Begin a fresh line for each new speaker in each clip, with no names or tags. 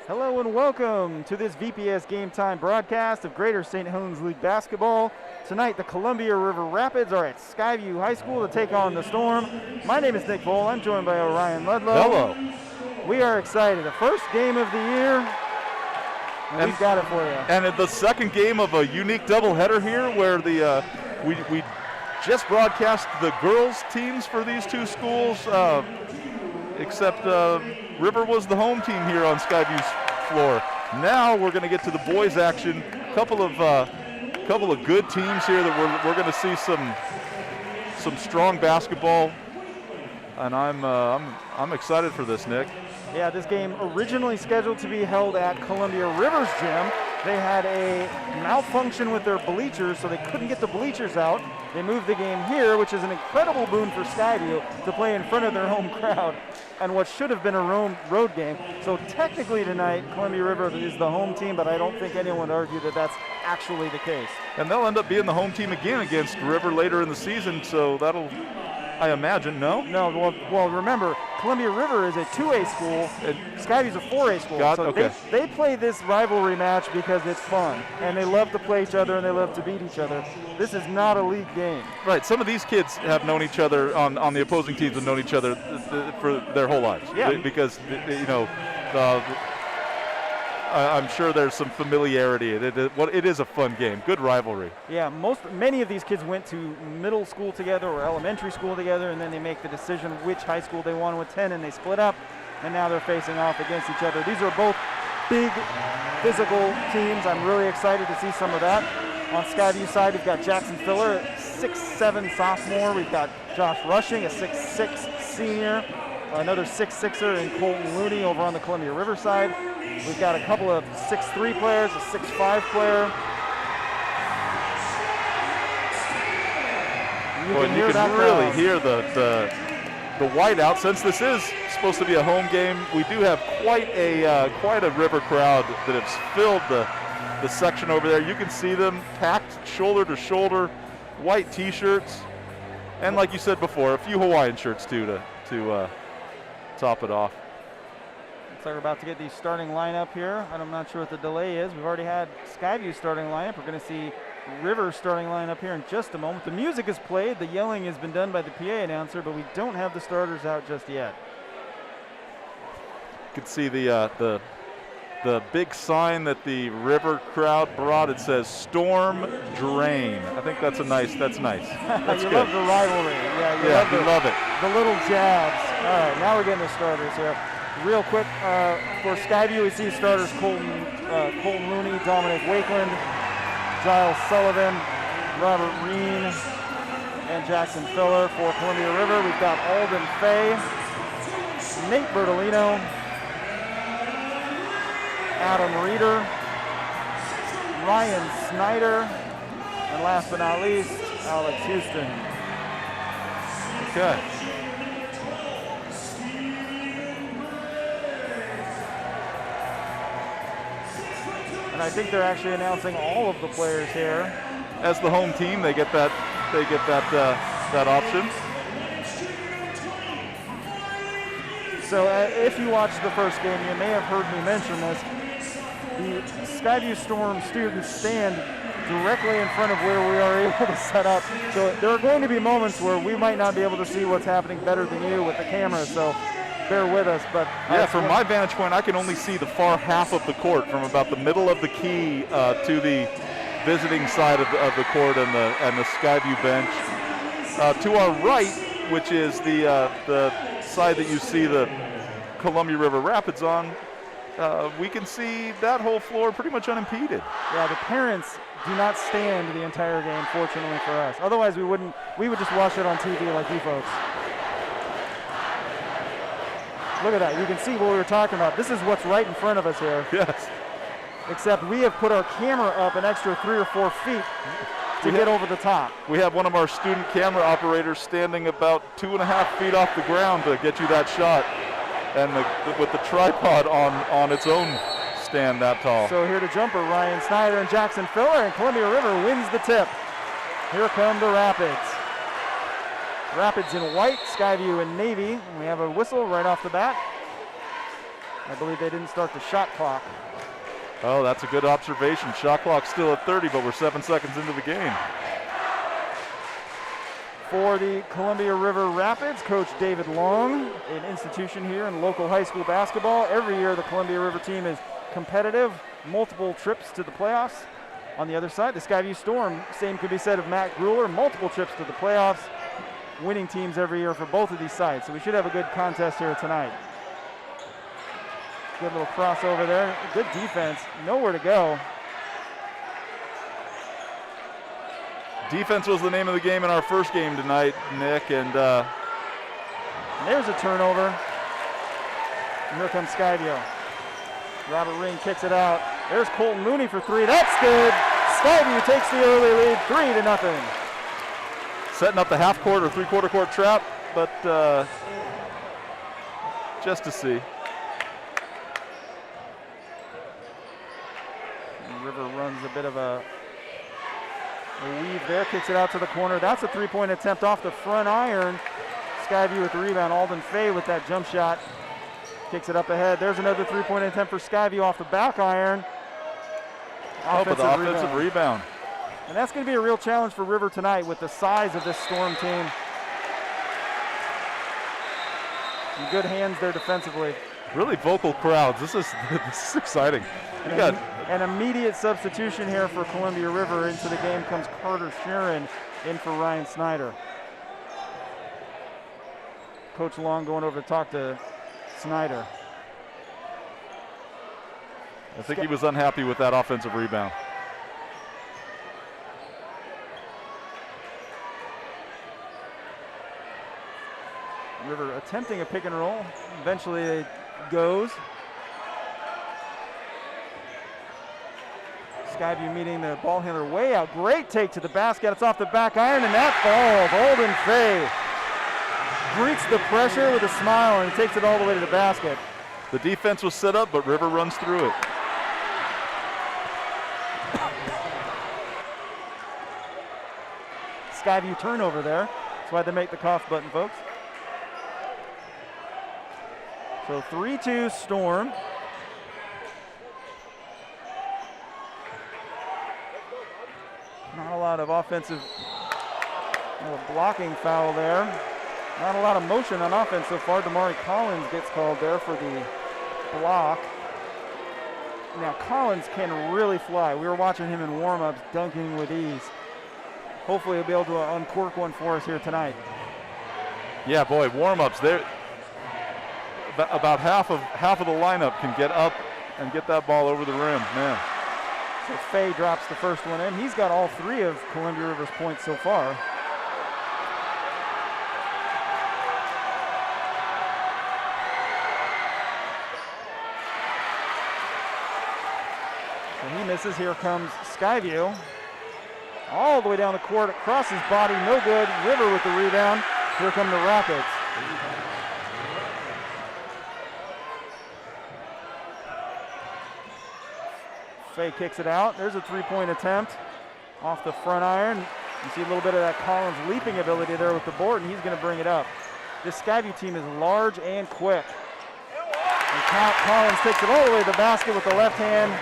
Hello and welcome to this VPS Game Time broadcast of Greater St. Helens League Basketball. Tonight, the Columbia River Rapids are at Skyview High School to take on the Storm. My name is Nick Vole. I'm joined by Orion Ludlow.
Hello.
We are excited. The first game of the year, and we've got it for you.
And the second game of a unique doubleheader here where we just broadcast the girls' teams for these two schools, except River was the home team here on Skyview's floor. Now we're going to get to the boys' action. Couple of good teams here that we're going to see some strong basketball, and I'm excited for this, Nick.
Yeah, this game originally scheduled to be held at Columbia River's gym. They had a malfunction with their bleachers, so they couldn't get the bleachers out. They moved the game here, which is an incredible boon for Skyview to play in front of their home crowd and what should have been a road game. So technically tonight, Columbia River is the home team, but I don't think anyone would argue that that's actually the case.
And they'll end up being the home team again against River later in the season, so that'll, I imagine, no?
No, well, remember, Columbia River is a 2A school, and Skyview's a 4A school.
Okay.
They play this rivalry match because it's fun, and they love to play each other, and they love to beat each other. This is not a league game.
Right, some of these kids have known each other, on the opposing teams have known each other for their whole lives.
Yeah.
Because, I'm sure there's some familiarity. It is a fun game, good rivalry.
Yeah, many of these kids went to middle school together or elementary school together, and then they make the decision which high school they want to attend, and they split up, and now they're facing off against each other. These are both big physical teams. I'm really excited to see some of that. On Skyview side, we've got Jackson Filler, a 6'7" sophomore. We've got Josh Rushing, a 6'6" senior. Another 6'6" in Colton Looney over on the Columbia River side. We've got a couple of 6'3" players, a 6'5" player.
You can really hear the whiteout. Since this is supposed to be a home game, we do have quite a River crowd that has filled the section over there. You can see them packed shoulder to shoulder, white T-shirts, and like you said before, a few Hawaiian shirts too to top it off.
Looks like we're about to get the starting lineup here. I'm not sure what the delay is. We've already had Skyview starting lineup. We're going to see River starting lineup here in just a moment. The music is played. The yelling has been done by the PA announcer, but we don't have the starters out just yet.
You can see the big sign that the River crowd brought. It says "Storm Drain." I think that's nice. That's
You
good.
love the rivalry. Yeah,
you love it.
The little jabs. All right, now we're getting the starters here. Real quick, for Skyview, we see starters Colton Looney, Dominic Wakeland, Giles Sullivan, Robert Reen, and Jackson Filler. For Columbia River, we've got Alden Fay, Nate Bertolino, Adam Reeder, Ryan Snyder, and last but not least, Alex Houston.
Okay.
And I think they're actually announcing all of the players here.
As the home team, they get that option.
So if you watched the first game, you may have heard me mention this. The Skyview Storm students stand directly in front of where we are able to set up. So there are going to be moments where we might not be able to see what's happening better than you with the camera. So bear with us. But
yeah, from my vantage point, I can only see the far half of the court, from about the middle of the key to the visiting side of the court and the Skyview bench. To our right, which is the side that you see the Columbia River Rapids on, we can see that whole floor pretty much unimpeded.
Yeah, the parents do not stand the entire game, fortunately for us. Otherwise, we would just watch it on TV like you folks. Look at that. You can see what we were talking about. This is what's right in front of us here.
Yes.
Except we have put our camera up an extra 3 or 4 feet to get over the top.
We have one of our student camera operators standing about 2.5 feet off the ground to get you that shot, and with the tripod on its own stand that tall.
So here to jumper, Ryan Snyder and Jackson Filler, and Columbia River wins the tip. Here come the Rapids. Rapids in white, Skyview in navy. And we have a whistle right off the bat. I believe they didn't start the shot clock.
Oh, that's a good observation. Shot clock's still at 30, but we're 7 seconds into the game.
For the Columbia River Rapids, Coach David Long, an institution here in local high school basketball. Every year the Columbia River team is competitive, multiple trips to the playoffs. On the other side, the Skyview Storm, same could be said of Matt Grueller, multiple trips to the playoffs, winning teams every year for both of these sides. So we should have a good contest here tonight. Good little crossover there, good defense, nowhere to go.
Defense was the name of the game in our first game tonight, Nick, and
there's a turnover. And here comes Skyview. Robert Ring kicks it out. There's Colton Looney for three. That's good. Skyview takes the early lead, 3-0.
Setting up the half-court or three-quarter court trap, but just to see.
And River runs a bit of a weave there, kicks it out to the corner. That's a three-point attempt off the front iron. Skyview with the rebound. Alden Fay with that jump shot. Kicks it up ahead. There's another three-point attempt for Skyview off the back iron.
Offensive rebound.
And that's going to be a real challenge for River tonight with the size of this Storm team. Some good hands there defensively.
Really vocal crowds. This is exciting. You got
an immediate substitution here for Columbia River. Into the game comes Carter Sharon in for Ryan Snyder. Coach Long going over to talk to Snyder.
I think he was unhappy with that offensive rebound.
River attempting a pick and roll. Eventually it goes. Skyview meeting the ball handler way out. Great take to the basket. It's off the back iron, and that falls. Alden Fay greets the pressure with a smile and takes it all the way to the basket.
The defense was set up, but River runs through it.
Skyview turnover there. That's why they make the cough button, folks. So 3-2 Storm. Not a lot of offensive, blocking foul there. Not a lot of motion on offense so far. Damari Collins gets called there for the block. Now Collins can really fly. We were watching him in warm-ups dunking with ease. Hopefully he'll be able to uncork one for us here tonight.
Yeah, boy, warm-ups. There, about half of the lineup can get up and get that ball over the rim, man.
So Fay drops the first one in. He's got all three of Columbia River's points so far. So he misses. Here comes Skyview. All the way down the court, across his body, no good. River with the rebound. Here come the Rapids. Fay kicks it out. There's a three-point attempt off the front iron. You see a little bit of that Collins leaping ability there with the board, and he's going to bring it up. This Skyview team is large and quick. And Collins takes it all the way to the basket with the left hand,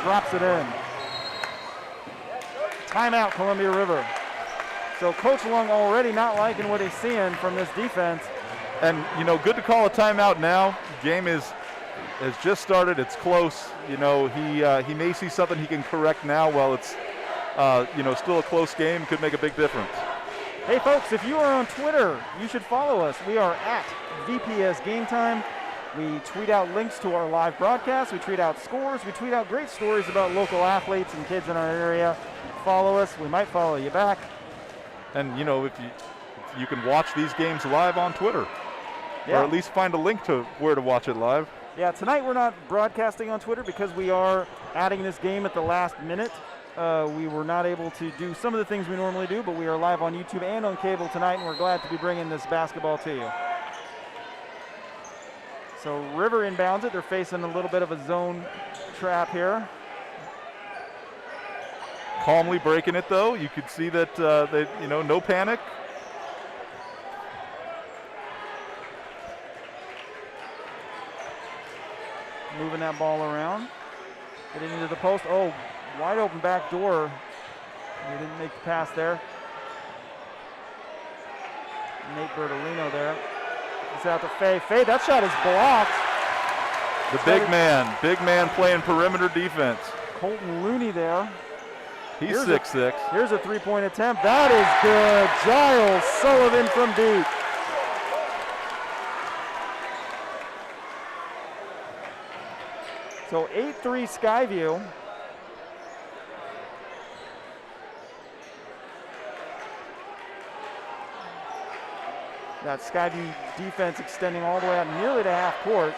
drops it in. Timeout, Columbia River. So Coach Long already not liking what he's seeing from this defense.
And, good to call a timeout now. Game has just started. It's close. He may see something he can correct now while it's, still a close game. Could make a big difference.
Hey, folks, if you are on Twitter, you should follow us. We are at VPS Game Time. We tweet out links to our live broadcast. We tweet out scores. We tweet out great stories about local athletes and kids in our area. Follow us. We might follow you back.
And, if you can watch these games live on Twitter.
Yeah.
Or at least find a link to where to watch it live.
Yeah, tonight we're not broadcasting on Twitter because we are adding this game at the last minute. We were not able to do some of the things we normally do, but we are live on YouTube and on cable tonight, and we're glad to be bringing this basketball to you. So River inbounds it. They're facing a little bit of a zone trap here.
Calmly breaking it, though. You could see that, no panic.
moving that ball around. Getting into the post. Oh, wide open back door. They didn't make the pass there. Nate Bertolino there. He's out to Faye. Faye, that shot is blocked.
The big man playing perimeter defense.
Colton Looney there.
He's 6'6".
Here's a three-point attempt. That is good. Giles Sullivan from deep. So 8-3 Skyview. That Skyview defense extending all the way out nearly to half court.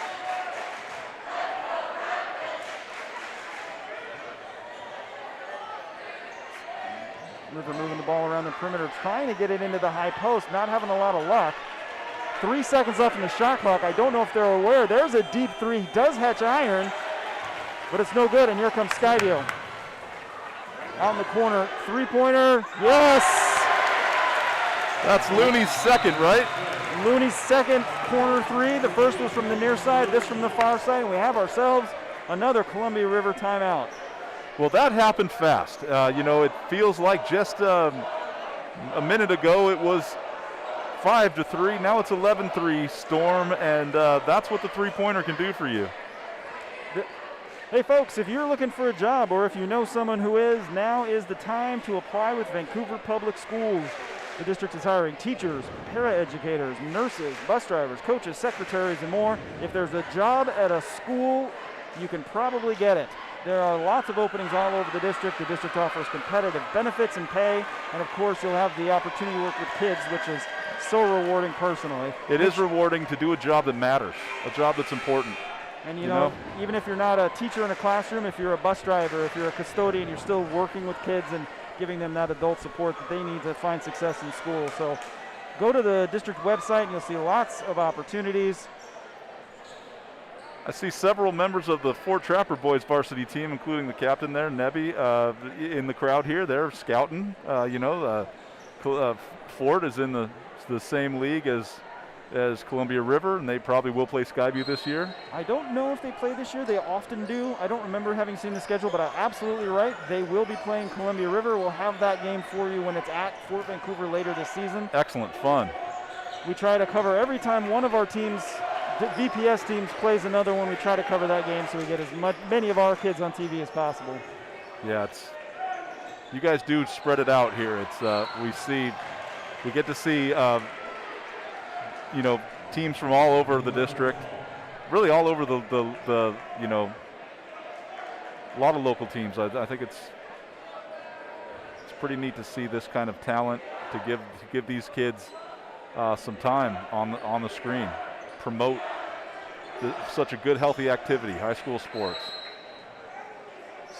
River moving the ball around the perimeter, trying to get it into the high post, not having a lot of luck. 3 seconds left in the shot clock. I don't know if they're aware. There's a deep three. He does hatch iron, but it's no good, and here comes Skyview. Out in the corner, three-pointer, yes!
That's Looney's second, right?
Looney's second corner three. The first was from the near side, this from the far side, and we have ourselves another Columbia River timeout.
Well, that happened fast. It feels like just a minute ago it was 5-3. Now it's 11-3 Storm, and that's what the three-pointer can do for you.
Hey folks, if you're looking for a job or if you know someone who is, now is the time to apply with Vancouver Public Schools. The district is hiring teachers, paraeducators, nurses, bus drivers, coaches, secretaries, and more. If there's a job at a school, you can probably get it. There are lots of openings all over the district. The district offers competitive benefits and pay, and of course you'll have the opportunity to work with kids, which is so rewarding personally.
It is rewarding to do a job that matters, a job that's important.
And you know, even if you're not a teacher in a classroom, if you're a bus driver, if you're a custodian, you're still working with kids and giving them that adult support that they need to find success in school. So go to the district website and you'll see lots of opportunities.
I see several members of the Fort Trapper boys varsity team, including the captain there, Nebby, in the crowd here. They're scouting. Fort is in the same league as Columbia River, and they probably will play Skyview this year.
I don't know if they play this year. They often do. I don't remember having seen the schedule, but I'm absolutely right. They will be playing Columbia River. We'll have that game for you when it's at Fort Vancouver later this season.
Excellent fun.
We try to cover every time one of our teams, VPS teams, plays another one. We try to cover that game so we get as many of our kids on TV as possible.
Yeah, you guys do spread it out here. We get to see teams from all over the district, really all over the a lot of local teams. I think it's pretty neat to see this kind of talent, to give these kids some time on the screen, promote such a good, healthy activity, high school sports.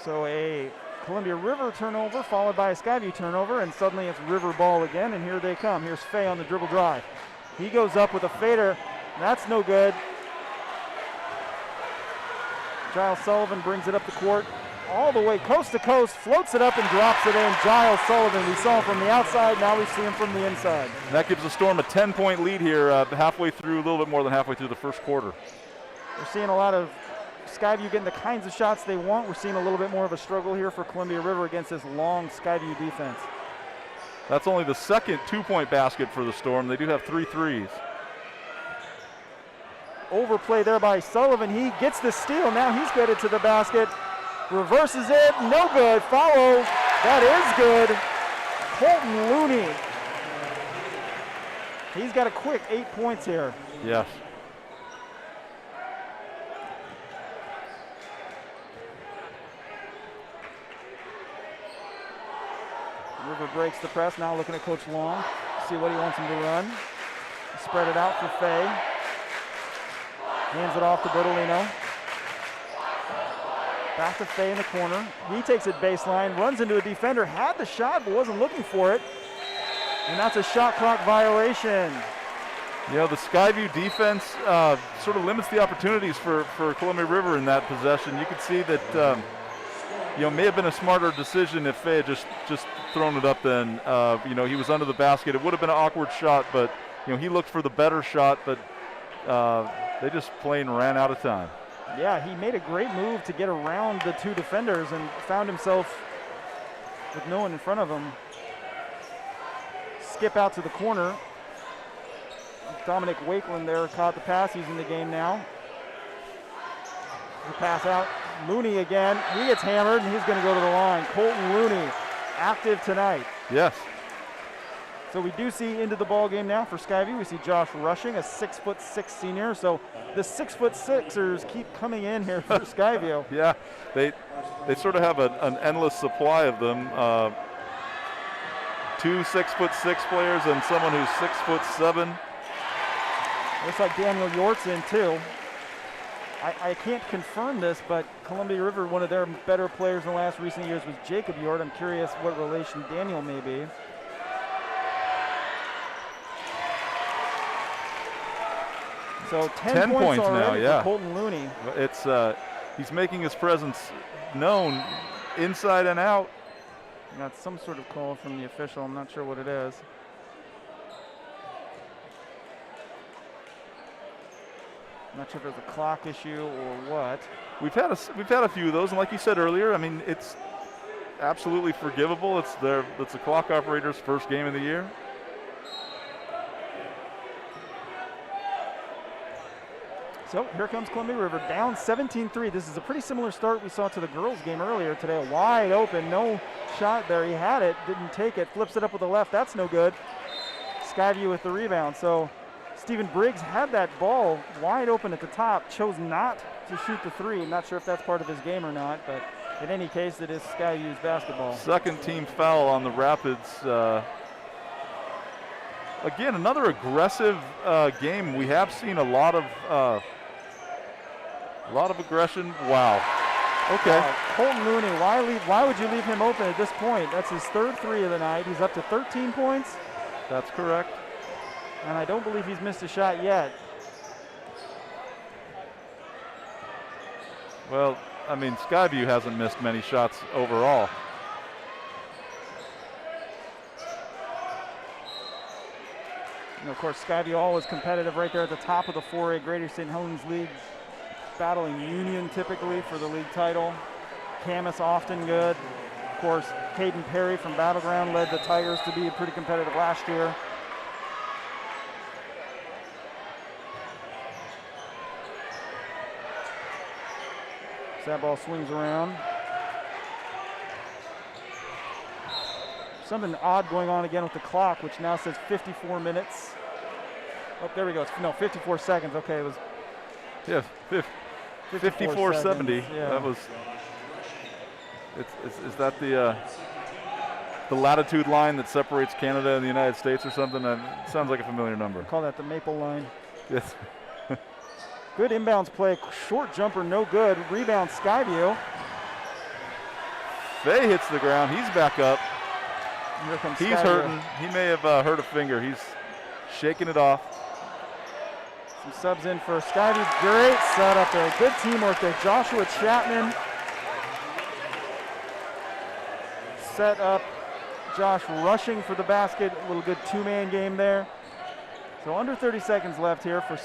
So a Columbia River turnover followed by a Skyview turnover, and suddenly it's River ball again, and here they come. Here's Faye on the dribble drive. He goes up with a fader. That's no good. Giles Sullivan brings it up the court all the way coast to coast, floats it up and drops it in. Giles Sullivan, we saw him from the outside, now we see him from the inside.
That gives the Storm a 10-point lead here, halfway through, a little bit more than halfway through the first quarter.
We're seeing a lot of Skyview getting the kinds of shots they want. We're seeing a little bit more of a struggle here for Columbia River against this long Skyview defense.
That's only the second two-point basket for the Storm. They do have 3 threes.
Overplay there by Sullivan. He gets the steal. Now he's headed to the basket. Reverses it. No good. Follow. That is good. Colton Looney. He's got a quick 8 points here.
Yes.
River breaks the press, now looking at Coach Long, see what he wants him to run. Spread it out for Faye. Hands it off to Bertolino. Back to Faye in the corner. He takes it baseline, runs into a defender, had the shot but wasn't looking for it. And that's a shot clock violation.
The Skyview defense sort of limits the opportunities for Columbia River in that possession. You could see that may have been a smarter decision if Faye had just thrown it up then. He was under the basket. It would have been an awkward shot, but he looked for the better shot, but they just plain ran out of time.
Yeah, he made a great move to get around the two defenders and found himself with no one in front of him. Skip out to the corner. Dominic Wakeland there caught the pass. He's in the game now. The pass out. Looney again. He gets hammered, and he's going to go to the line. Colton Looney, active tonight.
Yes.
So we do see into the ball game now for Skyview. We see Josh Rushing, a 6'6" senior. So the 6'6"ers keep coming in here for Skyview.
Yeah, they sort of have an endless supply of them. 2 6'6" players and someone who's 6'7".
Looks like Daniel Yort's in too. I can't confirm this, but Columbia River, one of their better players in the last recent years was Jacob Yort. I'm curious what relation Daniel may be. So 10 points now,
yeah.
for Colton Looney.
It's he's making his presence known inside and out.
Got some sort of call from the official. I'm not sure what it is. Not sure if it's a clock issue or what.
We've had a few of those, and like you said earlier, I mean, it's absolutely forgivable. It's the clock operator's first game of the year.
So here comes Columbia River down 17-3. This is a pretty similar start we saw to the girls game earlier today. Wide open, no shot there. He had it, didn't take it, flips it up with the left. That's no good. Skyview with the rebound. So Stephen Briggs had that ball wide open at the top, chose not to shoot the three. I'm not sure if that's part of his game or not, but in any case, it is Skyview's basketball.
Second team foul on the Rapids. Again, another aggressive game. We have seen a lot of aggression. Wow. Okay.
Colton Looney, why would you leave him open at this point? That's his third three of the night. He's up to 13 points.
That's correct.
And I don't believe he's missed a shot yet.
Well, I mean, Skyview hasn't missed many shots overall.
And of course, Skyview always competitive right there at the top of the 4A Greater St. Helens League, battling Union typically for the league title. Camas often good. Of course, Caden Perry from Battleground led the Tigers to be pretty competitive last year. So that ball swings around. Something odd going on again with the clock, which now says 54 minutes. Oh, there we go. No, 54 seconds. Okay, it was.
Yeah, 54:70.
Yeah.
That was. Is that the latitude line that separates Canada and the United States or something? It sounds like a familiar number.
Call that the maple line.
Yes.
Good inbounds play. Short jumper, no good. Rebound, Skyview.
Fay hits the ground. He's back up.
Here comes
He's
Skyview.
hurting. He may have hurt a finger. He's shaking it off.
Some subs in for Skyview. Great setup there. Good teamwork there. Joshua Chapman set up Josh Rushing for the basket. A little good two-man game there. So under 30 seconds left here for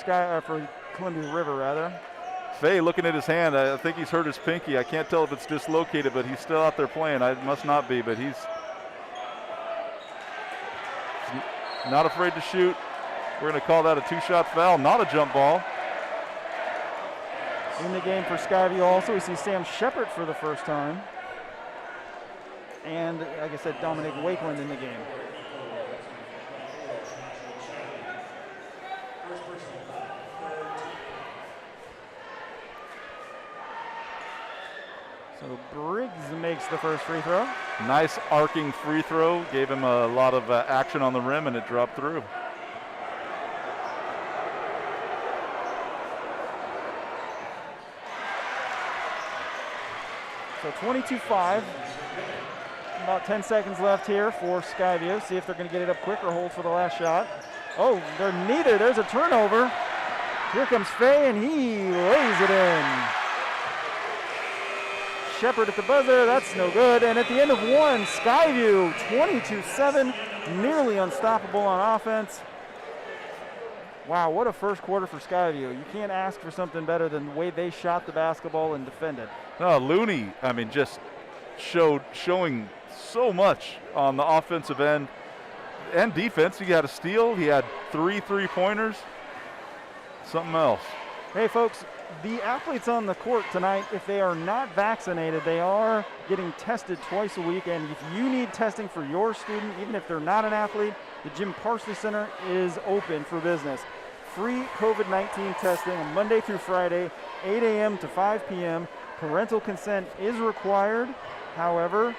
Columbia River, rather.
Fay looking at his hand. I think he's hurt his pinky. I can't tell if it's dislocated, but he's still out there playing. It must not be, but he's not afraid to shoot. We're going to call that a two-shot foul, not a jump ball.
In the game for Skyview also, we see Sam Shepard for the first time. And, like I said, Dominic Wakeland in the game. So Briggs makes the first free throw.
Nice arcing free throw. Gave him a lot of action on the rim, and it dropped through.
So 22-5. About 10 seconds left here for Skyview. See if they're going to get it up quick or hold for the last shot. Oh, they're neither. There's a turnover. Here comes Fay, and he lays it in. Shepard at the buzzer. That's no good. And at the end of one, Skyview 22-7, nearly unstoppable on offense. Wow, what a first quarter for Skyview. You can't ask for something better than the way they shot the basketball and defended.
No, Looney, I mean, just showing so much on the offensive end and defense. He had a steal. He had 3 3-pointers. Something else.
Hey, folks, the athletes on the court tonight, if they are not vaccinated, they are getting tested twice a week. And if you need testing for your student, even if they're not an athlete, the Jim Parsley Center is open for business. Free COVID-19 testing on Monday through Friday, 8 a.m. to 5 p.m. Parental consent is required. However,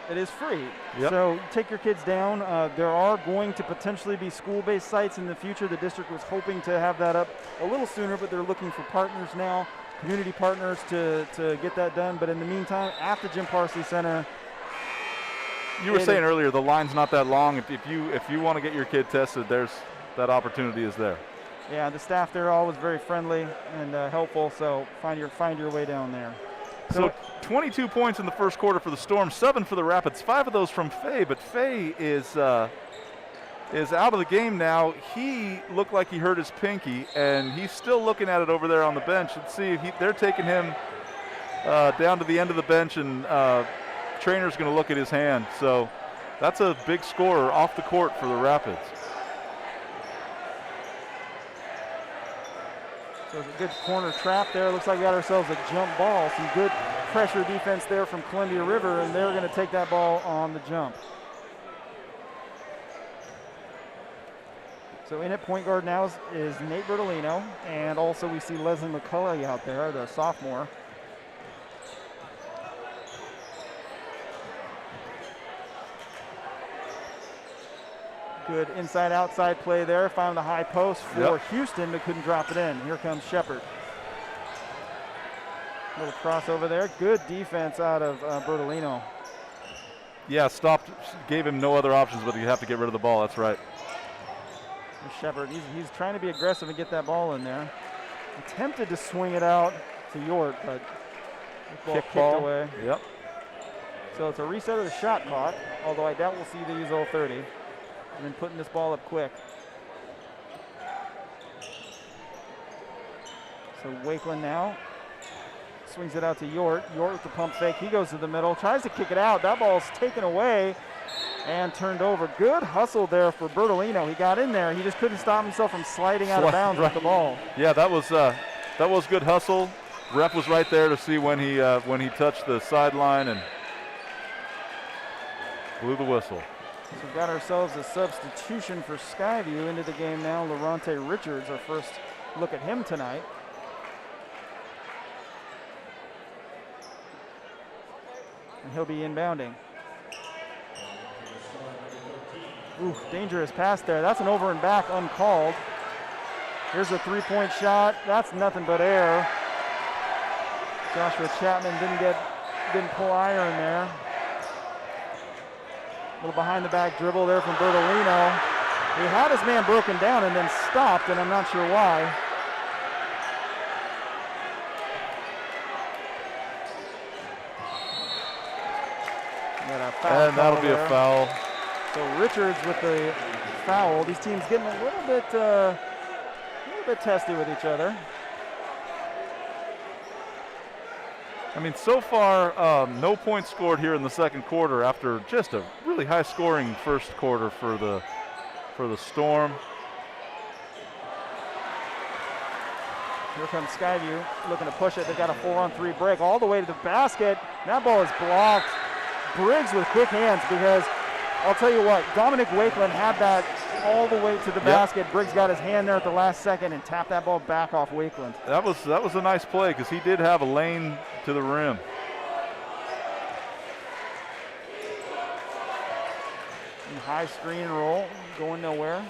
it is free.
Yep.
So take your kids down. There are going to potentially be school-based sites in the future. The district was hoping to have that up a little sooner, but they're looking for partners now, community partners to get that done. But in the meantime, at the Jim Parsley Center,
you were saying earlier the line's not that long. If you want to get your kid tested, there's that opportunity is there.
Yeah, the staff there are always very friendly and helpful. So find your way down there.
So 22 points in the first quarter for the Storm, 7 for the Rapids, 5 of those from Fay. But Fay is out of the game now. He looked like he hurt his pinky, and he's still looking at it over there on the bench. Let's see if they're taking him down to the end of the bench, and trainer's going to look at his hand. So that's a big scorer off the court for the Rapids.
So it's a good corner trap there. Looks like we got ourselves a jump ball. Some good pressure defense there from Columbia River, and they're going to take that ball on the jump. So in at point guard now is Nate Bertolino, and also we see Leslie McCullough out there, the sophomore. Good inside-outside play there. Found the high post for Houston, but couldn't drop it in. Here comes Shepard. Little crossover there. Good defense out of Bertolino.
Yeah, stopped, gave him no other options, but you have to get rid of the ball. That's right.
Shepard, he's trying to be aggressive and get that ball in there. Attempted to swing it out to York, but the ball kicked away.
Yep.
So it's a reset of the shot clock, although I doubt we'll see the use all 30. And then putting this ball up quick. So Wakeland now swings it out to York. York with the pump fake. He goes to the middle, tries to kick it out. That ball's taken away and turned over. Good hustle there for Bertolino. He got in there. He just couldn't stop himself from sliding out of bounds with the ball.
Yeah, that was good hustle. Ref was right there to see when he touched the sideline and blew the whistle.
So we've got ourselves a substitution for Skyview into the game now. Laronte Richards, our first look at him tonight. And he'll be inbounding. Ooh, dangerous pass there. That's an over and back uncalled. Here's a three-point shot. That's nothing but air. Joshua Chapman didn't pull iron there. A little behind the back dribble there from Bertolino. He had his man broken down and then stopped, and I'm not sure why.
And that'll be a foul.
So Richards with the foul. These teams getting a little bit testy with each other.
I mean, so far, no points scored here in the second quarter after just a really high-scoring first quarter for the Storm.
Here comes Skyview looking to push it. They've got a 4-on-3 break all the way to the basket. That ball is blocked. Briggs with quick hands, because I'll tell you what, Dominic Wakeland had that all the way to the basket. Briggs got his hand there at the last second and tapped that ball back off Wakeland.
That was a nice play, because he did have a lane to the rim.
And high screen roll, going nowhere.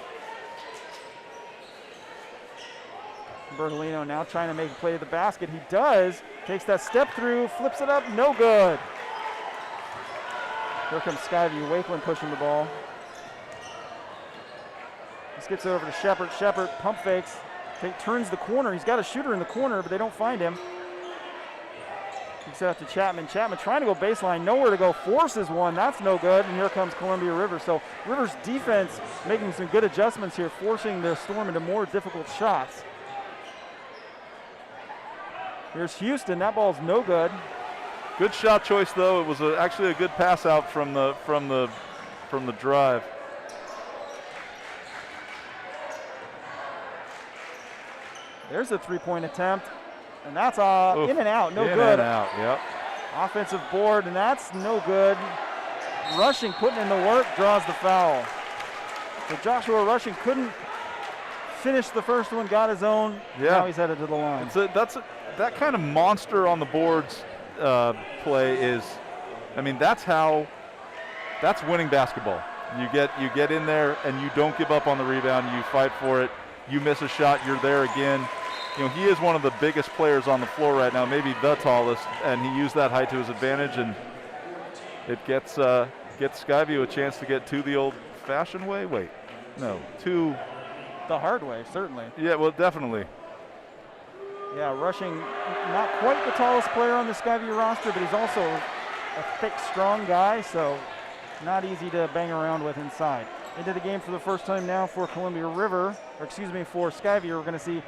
Bertolino now trying to make a play to the basket. He does. Takes that step through, flips it up, no good. Here comes Skyview. Wakeland pushing the ball. This gets it over to Shepard. Shepard pump fakes. Turns the corner. He's got a shooter in the corner, but they don't find him. Kicks it out to Chapman. Chapman trying to go baseline, nowhere to go, forces one. That's no good, and here comes Columbia River. So River's defense making some good adjustments here, forcing the Storm into more difficult shots. Here's Houston. That ball's no good.
Good shot choice, though. It was actually a good pass out from the drive.
There's a three-point attempt, and that's in and out, no good.
In and out, yep.
Offensive board, and that's no good. Rushing, putting in the work, draws the foul. So Joshua Rushing couldn't finish the first one, got his own.
Yeah.
Now he's headed to the line.
That kind of monster on the boards play is, I mean, that's winning basketball. You get in there and you don't give up on the rebound. You fight for it. You miss a shot, you're there again. You know, he is one of the biggest players on the floor right now, maybe the tallest, and he used that height to his advantage, and it gets Skyview a chance to get to the old-fashioned way. Wait, no, to
the hard way, certainly.
Yeah, well, definitely.
Yeah, Rushing, not quite the tallest player on the Skyview roster, but he's also a thick, strong guy, so not easy to bang around with inside. Into the game for the first time now for Columbia River, or excuse me, for Skyview. We're going to see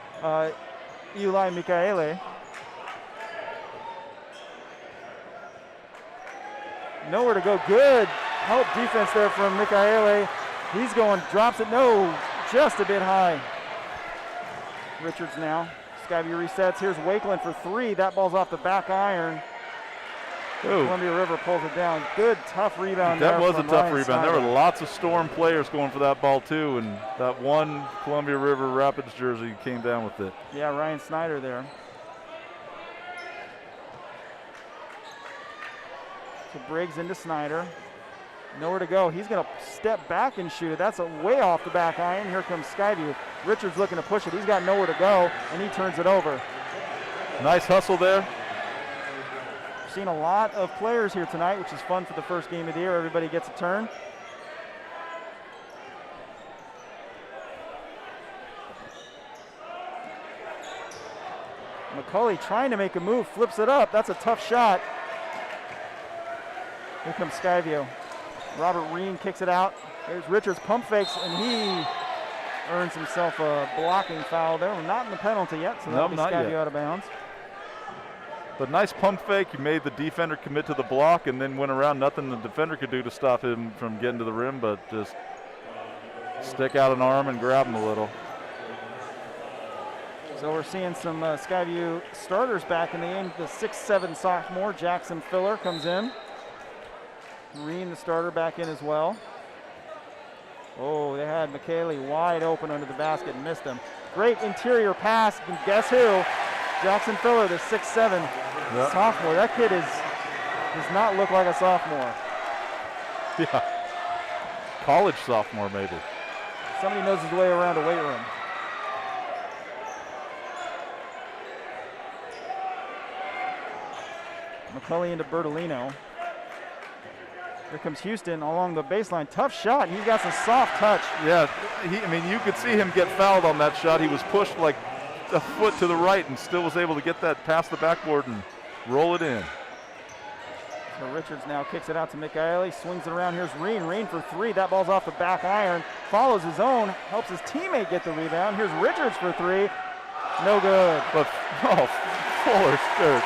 Eli Michaele. Nowhere to go. Good help defense there from Michaele. He's going, drops it, no, just a bit high. Richards now. Skyview resets. Here's Wakeland for three. That ball's off the back iron. Ooh. Columbia River pulls it down. Good, tough rebound.
That was a tough
Ryan
rebound.
Snyder.
There were lots of Storm players going for that ball too, and that one Columbia River Rapids jersey came down with it.
Yeah, Ryan Snyder there. So Briggs into Snyder. Nowhere to go. He's going to step back and shoot it. That's way off the back iron. Here comes Skyview. Richards looking to push it. He's got nowhere to go, and he turns it over.
Nice hustle there.
Seen a lot of players here tonight, which is fun for the first game of the year. Everybody gets a turn. McCulley trying to make a move, flips it up. That's a tough shot. Here comes Skyview. Robert Reen kicks it out. There's Richards, pump fakes, and he earns himself a blocking foul there. We're not in the penalty yet, so that'll be Skyview out of bounds.
But nice pump fake. He made the defender commit to the block and then went around. Nothing the defender could do to stop him from getting to the rim, but just stick out an arm and grab him a little.
So we're seeing some Skyview starters back in the game. The 6'7" sophomore, Jackson Filler, comes in. Reen, the starter, back in as well. Oh, they had McKaylee wide open under the basket and missed him. Great interior pass, and guess who? Jackson Filler, the 6'7" sophomore. That kid does not look like a sophomore.
Yeah, college sophomore maybe.
Somebody knows his way around a weight room. McCulley into Bertolino. Here comes Houston along the baseline. Tough shot. He's got some soft touch.
Yeah, I mean, you could see him get fouled on that shot. He was pushed like a foot to the right and still was able to get that past the backboard and roll it in.
So Richards now kicks it out to Michaele. Swings it around. Here's Reen. Reen for three. That ball's off the back iron. Follows his own. Helps his teammate get the rebound. Here's Richards for three. No good.
But, Fuller skirt.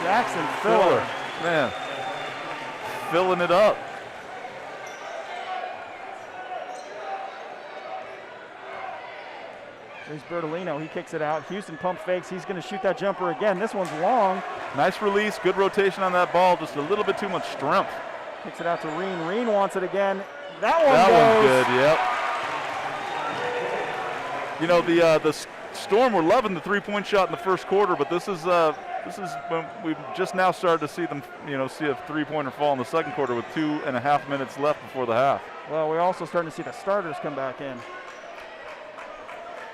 Jackson Filler.
Man, filling it up.
There's Bertolino. He kicks it out. Houston pump fakes. He's going to shoot that jumper again. This one's long.
Nice release. Good rotation on that ball. Just a little bit too much strength.
Kicks it out to Reen. Reen wants it again. That one
goes. Good, yep. You know, the Storm were loving the three-point shot in the first quarter, but this is when we've just now started to see them, see a three-pointer fall in the second quarter with 2.5 minutes left before the half.
Well, we're also starting to see the starters come back in.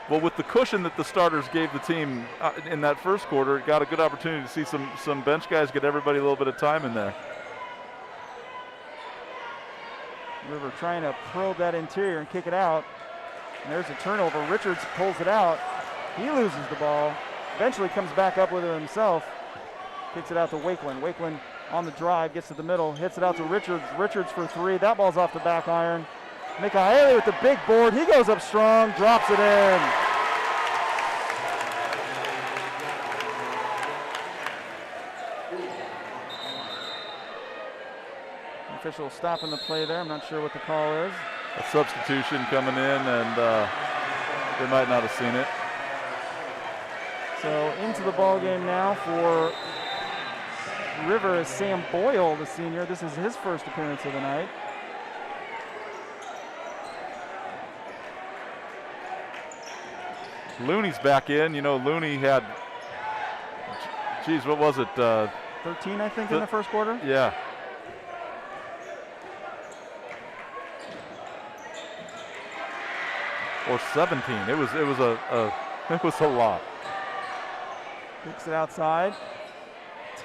Well, with the cushion that the starters gave the team in that first quarter, it got a good opportunity to see some bench guys get everybody a little bit of time in there.
River trying to probe that interior and kick it out. And there's a turnover. Richards pulls it out. He loses the ball. Eventually comes back up with it himself. Kicks it out to Wakeland. Wakeland on the drive, gets to the middle, hits it out to Richards. Richards for three. That ball's off the back iron. Mikaeli with the big board. He goes up strong, drops it in. Official stopping the play there. I'm not sure what the call is.
A substitution coming in, and they might not have seen it.
So into the ball game now for River is Sam Boyle, the senior. This is his first appearance of the night.
Looney's back in. You know, Looney had, geez, what was it?
13, I think, in the first quarter.
Yeah. Or 17. It was a lot.
Kicks it outside.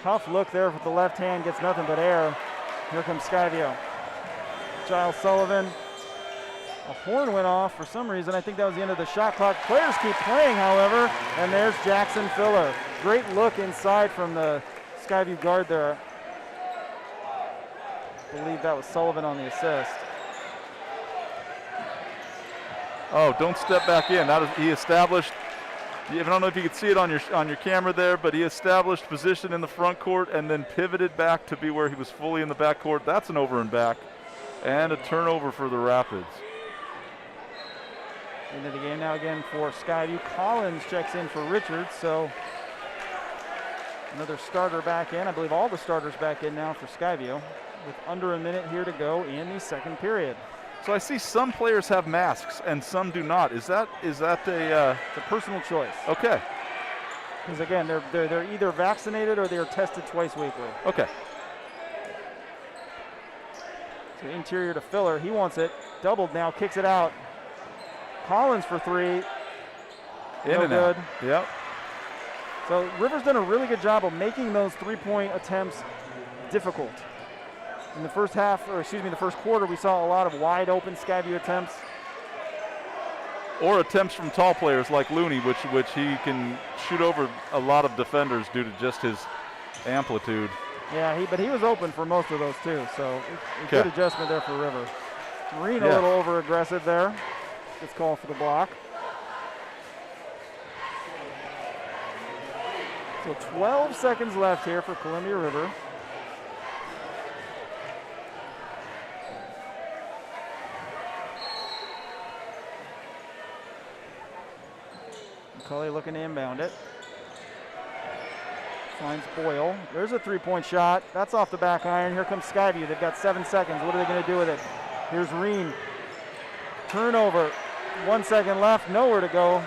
Tough look there with the left hand, gets nothing but air. Here comes Skyview. Giles Sullivan. A horn went off for some reason. I think that was the end of the shot clock. Players keep playing, however, and there's Jackson Filler. Great look inside from the Skyview guard there. I believe that was Sullivan on the assist.
Oh, don't step back in. That is, he established, I don't know if you could see it on your camera there, but he established position in the front court and then pivoted back to be where he was fully in the back court. That's an over and back, and a turnover for the Rapids.
Into the game now again for Skyview. Collins checks in for Richards, so another starter back in. I believe all the starters back in now for Skyview with under a minute here to go in the second period.
So I see some players have masks and some do not. Is that
It's a personal choice.
Okay.
Because again, they're either vaccinated or they are tested twice weekly.
Okay.
So interior to Filler, he wants it. Doubled now, kicks it out. Collins for three.
In and
good.
out. Yep.
So River's done a really good job of making those three-point attempts difficult. In the first half, or excuse me, the first quarter, we saw a lot of wide open Skyview attempts.
Or attempts from tall players like Looney, which he can shoot over a lot of defenders due to just his amplitude.
Yeah, but he was open for most of those too, so a good adjustment there for River. Marine a little over-aggressive there. Gets called for the block. So 12 seconds left here for Columbia River. McCulley looking to inbound it. Finds Boyle. There's a three-point shot. That's off the back iron. Here comes Skyview. They've got 7 seconds. What are they going to do with it? Here's Reen. Turnover. 1 second left. Nowhere to go.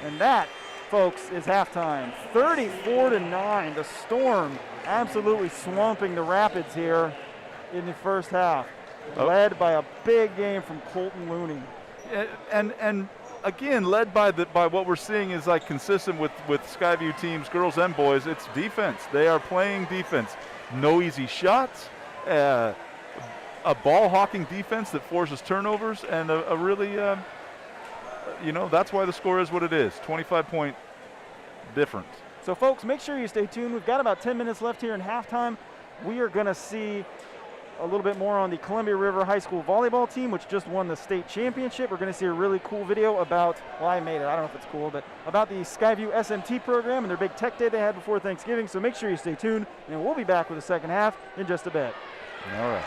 And that, folks, is halftime. 34-9. The Storm absolutely swamping the Rapids here in the first half. Led by a big game from Colton Looney.
And again, led by what we're seeing is like consistent with Skyview teams, girls and boys. It's defense. They are playing defense. No easy shots. A ball hawking defense that forces turnovers, and a really, that's why the score is what it is. 25-point difference.
So, folks, make sure you stay tuned. We've got about 10 minutes left here in halftime. We are going to see a little bit more on the Columbia River High School volleyball team, which just won the state championship. We're going to see a really cool video about, well, I made it, I don't know if it's cool, but about the Skyview SMT program and their big tech day they had before Thanksgiving. So make sure you stay tuned, and we'll be back with the second half in just a bit.
All right.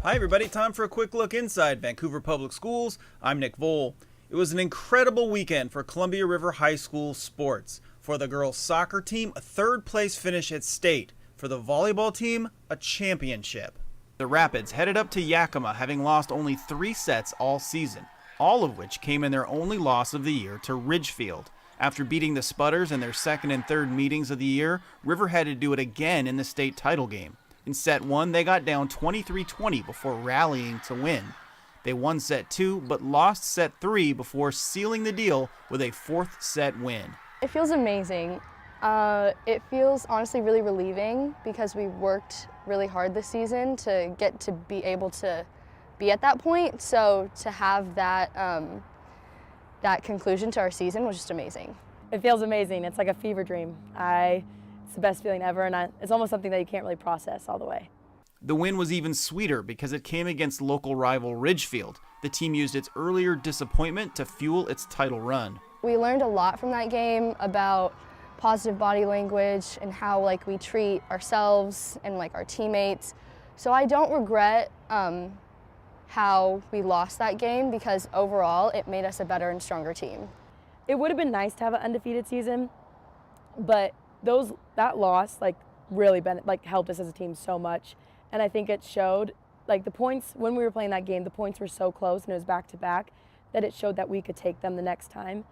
Hi everybody, time for a quick look inside Vancouver Public Schools. I'm Nick Vole. It was an incredible weekend for Columbia River High School sports. For the girls soccer team, a third place finish at state. For the volleyball team, a championship. The Rapids headed up to Yakima, having lost only 3 sets all season, all of which came in their only loss of the year to Ridgefield. After beating the Spudders in their second and third meetings of the year, River had to do it again in the state title game. In set 1, they got down 23-20 before rallying to win. They won set 2, but lost set 3 before sealing the deal with a 4th set win.
It feels amazing. It feels honestly really relieving because we worked really hard this season to get to be able to be at that point. So to have that, that conclusion to our season was just amazing.
It feels amazing. It's like a fever dream. It's the best feeling ever, and it's almost something that you can't really process all the way.
The win was even sweeter because it came against local rival Ridgefield. The team used its earlier disappointment to fuel its title run.
We learned a lot from that game about positive body language and how we treat ourselves and our teammates. So I don't regret how we lost that game because overall it made us a better and stronger team.
It would have been nice to have an undefeated season, but that loss really helped us as a team so much, and I think it showed the points when we were playing that game. The points were so close and it was back to back that it showed that we could take them the next time,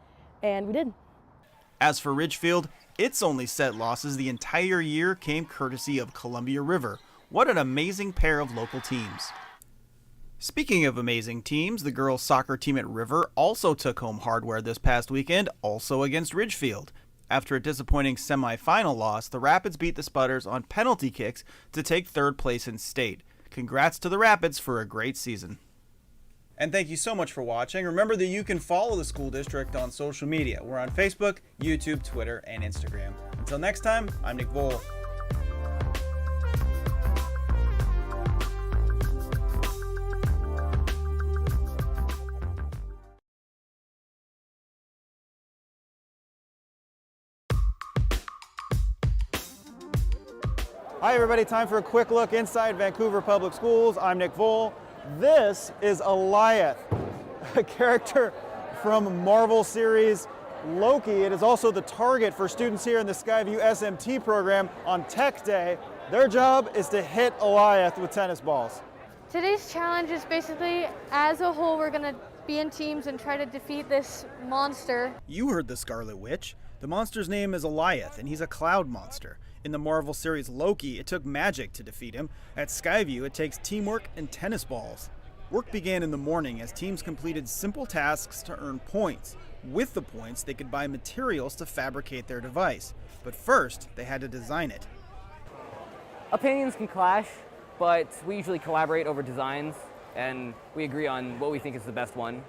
and we did.
As for Ridgefield, its only set losses the entire year came courtesy of Columbia River. What an amazing pair of local teams. Speaking of amazing teams, the girls' soccer team at River also took home hardware this past weekend, also against Ridgefield. After a disappointing semifinal loss, the Rapids beat the Spudders on penalty kicks to take third place in state. Congrats to the Rapids for a great season. And thank you so much for watching. Remember that you can follow the school district on social media. We're on Facebook, YouTube, Twitter, and Instagram. Until next time, I'm Nick Vole. Hi everybody, time for a quick look inside Vancouver Public Schools. I'm Nick Vole. This is Eliath, a character from Marvel series Loki. It is also the target for students here in the Skyview SMT program on Tech Day. Their job is to hit Eliath with tennis balls.
Today's challenge is basically, as a whole, we're gonna be in teams and try to defeat this monster.
You heard the Scarlet Witch. The monster's name is Eliath, and he's a cloud monster. In the Marvel series Loki, it took magic to defeat him. At Skyview, it takes teamwork and tennis balls. Work began in the morning as teams completed simple tasks to earn points. With the points, they could buy materials to fabricate their device. But first, they had to design it.
Opinions can clash, but we usually collaborate over designs, and we agree on what we think is the best one.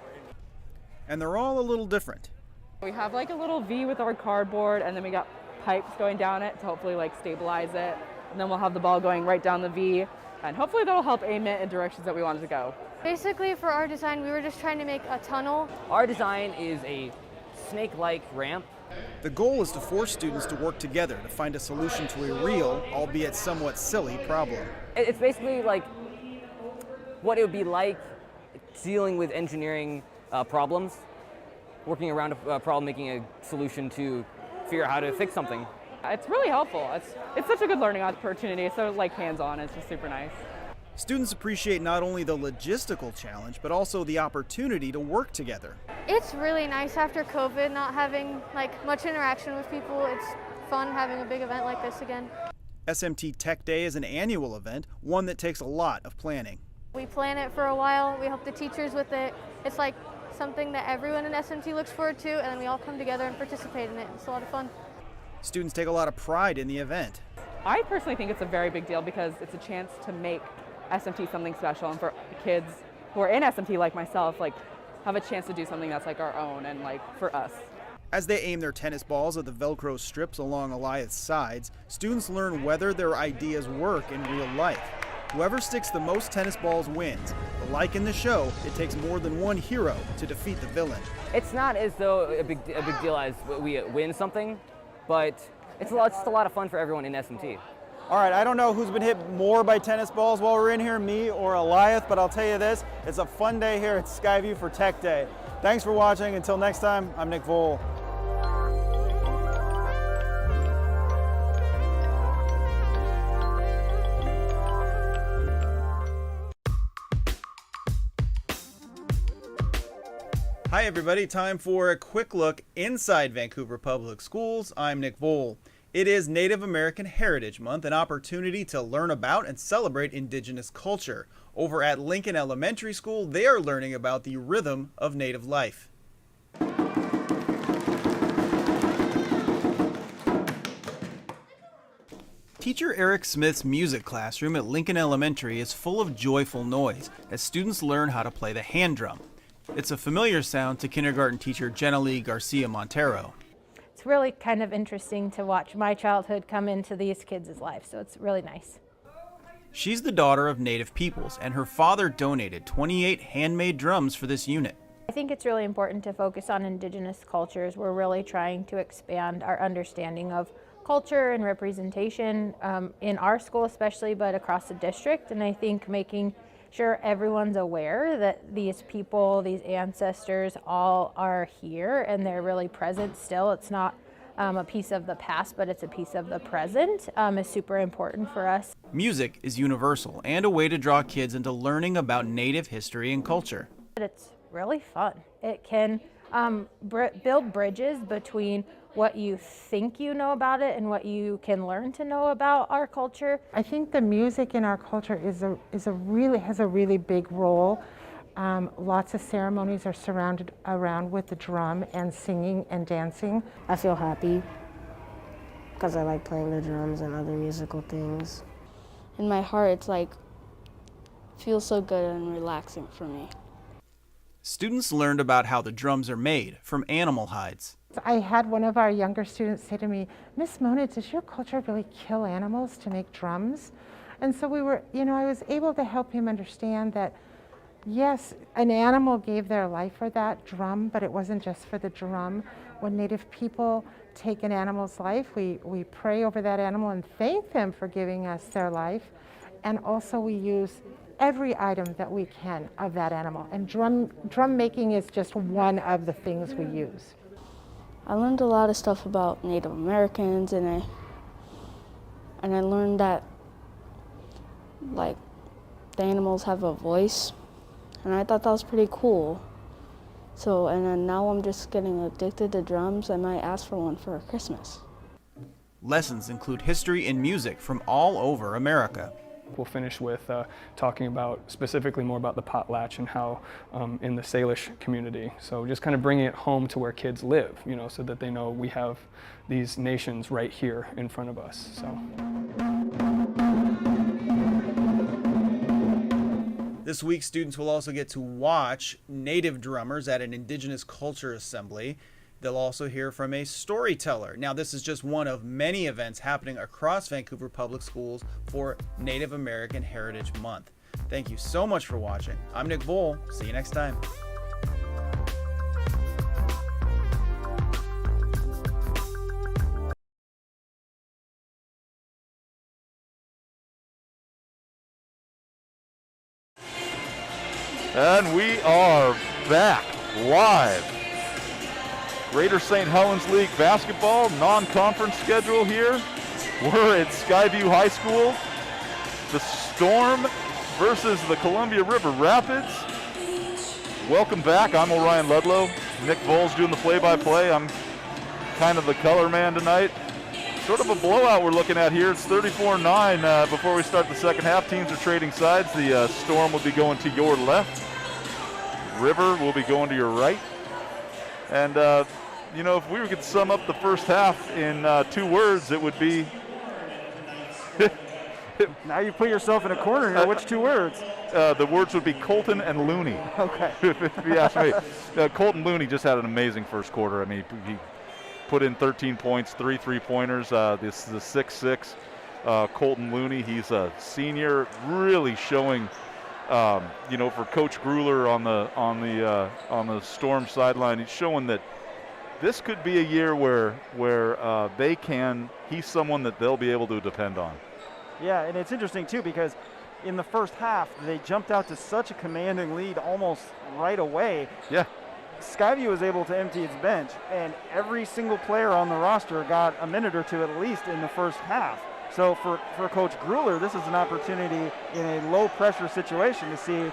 And they're all a little different.
We have a little V with our cardboard, and then we got pipes going down it to hopefully stabilize it. And then we'll have the ball going right down the V, and hopefully that'll help aim it in directions that we want it to go.
Basically, for our design, we were just trying to make a tunnel.
Our design is a snake-like ramp.
The goal is to force students to work together to find a solution to a real, albeit somewhat silly, problem.
It's basically what it would be like dealing with engineering problems, working around a problem, making a solution to figure out how to fix something.
It's really helpful. It's such a good learning opportunity. It's so hands-on. It's just super nice.
Students appreciate not only the logistical challenge, but also the opportunity to work together.
It's really nice after COVID, not having much interaction with people. It's fun having a big event like this again.
SMT Tech Day is an annual event, one that takes a lot of planning.
We plan it for a while. We help the teachers with it. It's something that everyone in SMT looks forward to, and then we all come together and participate in it. It's a lot of fun.
Students take a lot of pride in the event.
I personally think it's a very big deal because it's a chance to make SMT something special, and for kids who are in SMT like myself, have a chance to do something that's our own and for us.
As they aim their tennis balls at the Velcro strips along Eliath's sides, students learn whether their ideas work in real life. Whoever sticks the most tennis balls wins. But like in the show, it takes more than one hero to defeat the villain.
It's not as though a big deal as we win something, but it's just a lot of fun for everyone in SMT.
All right, I don't know who's been hit more by tennis balls while we're in here, me or Eliath, but I'll tell you this, it's a fun day here at Skyview for Tech Day. Thanks for watching. Until next time, I'm Nick Vole.
Hi everybody, time for a quick look inside Vancouver Public Schools. I'm Nick Vole. It is Native American Heritage Month, an opportunity to learn about and celebrate Indigenous culture. Over at Lincoln Elementary School, they are learning about the rhythm of Native life. Teacher Eric Smith's music classroom at Lincoln Elementary is full of joyful noise as students learn how to play the hand drum. It's a familiar sound to kindergarten teacher Jenalee Garcia Montero.
It's really kind of interesting to watch my childhood come into these kids' lives, so it's really nice.
She's the daughter of Native peoples, and her father donated 28 handmade drums for this unit.
I think it's really important to focus on Indigenous cultures. We're really trying to expand our understanding of culture and representation in our school especially, but across the district. And I think making sure everyone's aware that these people, these ancestors all are here and they're really present still. It's not a piece of the past, but it's a piece of the present is super important for us.
Music is universal and a way to draw kids into learning about Native history and culture.
It's really fun. It can build bridges between what you think you know about it and what you can learn to know about our culture.
I think the music in our culture has a really big role. Lots of ceremonies are surrounded around with the drum and singing and dancing.
I feel happy because I like playing the drums and other musical things.
In my heart, it's like, feels so good and relaxing for me.
Students learned about how the drums are made from animal hides.
I had one of our younger students say to me, "Miss Mona, does your culture really kill animals to make drums?" And so I was able to help him understand that, yes, an animal gave their life for that drum, but it wasn't just for the drum. When Native people take an animal's life, we pray over that animal and thank them for giving us their life. And also we use every item that we can of that animal. And drum making is just one of the things we use.
I learned a lot of stuff about Native Americans, and I learned that, like, the animals have a voice, and I thought that was pretty cool. So, and then now I'm just getting addicted to drums. I might ask for one for Christmas.
Lessons include history and music from all over America.
We'll finish with talking about specifically more about the potlatch and how in the Salish community. So just kind of bringing it home to where kids live, so that they know we have these nations right here in front of us. So.
This week, students will also get to watch Native drummers at an Indigenous Culture Assembly. They'll also hear from a storyteller. Now, this is just one of many events happening across Vancouver Public Schools for Native American Heritage Month. Thank you so much for watching. I'm Nick Vole. See you next time.
And we are back live. Greater St. Helens League basketball, non-conference schedule here. We're at Skyview High School. The Storm versus the Columbia River Rapids. Welcome back. I'm Orion Ludlow. Nick Vole's doing the play-by-play. I'm kind of the color man tonight. Sort of a blowout we're looking at here. It's 34-9 before we start the second half. Teams are trading sides. The Storm will be going to your left. River will be going to your right. And if we could sum up the first half in 2 words, it would be.
Now you put yourself in a corner here. Which 2 words?
The words would be Colton and Looney.
Okay.
If you ask me. Colton Looney just had an amazing first quarter. I mean, he put in 13 points, 3 3-pointers. This is the 6'6". Colton Looney. He's a senior, really showing. For Coach Grueller on the Storm sideline, he's showing that this could be a year where he's someone that they'll be able to depend on.
Yeah, and it's interesting too because in the first half they jumped out to such a commanding lead almost right away.
Yeah.
Skyview was able to empty its bench, and every single player on the roster got a minute or two at least in the first half. So for Coach Grueller, this is an opportunity in a low-pressure situation to see,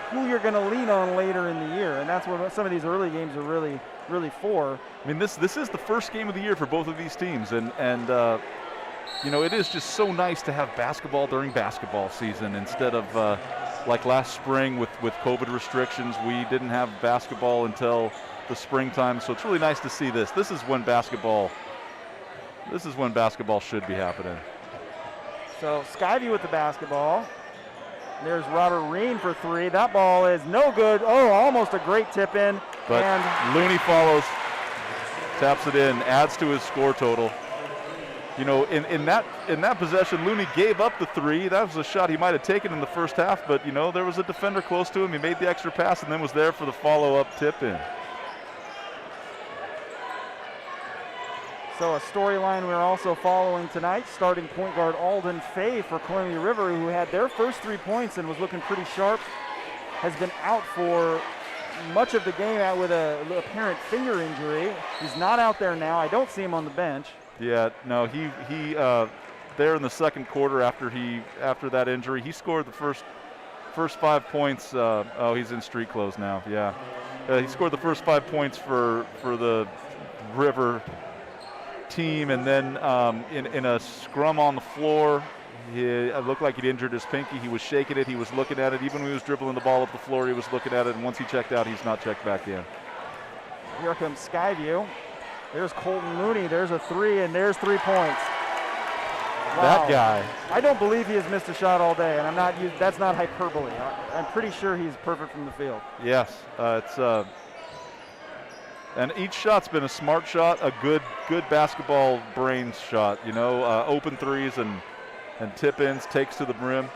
who you're going to lean on later in the year, and that's what some of these early games are really, really for.
I mean, this is the first game of the year for both of these teams, and it is just so nice to have basketball during basketball season instead of like last spring with COVID restrictions. We didn't have basketball until the springtime, so it's really nice to see this. This is when basketball This is when basketball should be happening.
So Skyview with the basketball. There's Robert Reen for three. That ball is no good. Oh, almost a great tip in.
But
and
Looney follows, taps it in, adds to his score total. You know, in that possession, Looney gave up the three. That was a shot he might have taken in the first half, but you know, there was a defender close to him. He made the extra pass and then was there for the follow-up tip in.
So a storyline we're also following tonight, starting point guard Alden Fay for Columbia River, who had their first 3 points and was looking pretty sharp, has been out for much of the game out with a apparent finger injury. He's not out there now. I don't see him on the bench.
Yeah, no, he there in the second quarter after that injury, he scored the first 5 points. Oh, he's in street clothes now. Yeah, he scored the first 5 points for the River team, and then in a scrum on the floor, it looked like he'd injured his pinky. He was shaking it. He was looking at it. Even when he was dribbling the ball up the floor, he was looking at it. And once he checked out, he's not checked back in.
Here comes Skyview. There's Colton Looney. There's a three, and there's 3 points. Wow.
That guy.
I don't believe he has missed a shot all day, and that's not hyperbole. I'm pretty sure he's perfect from the field.
Yes, and each shot's been a smart shot, a good basketball brains shot. You know, open threes and tip-ins, takes to the rim.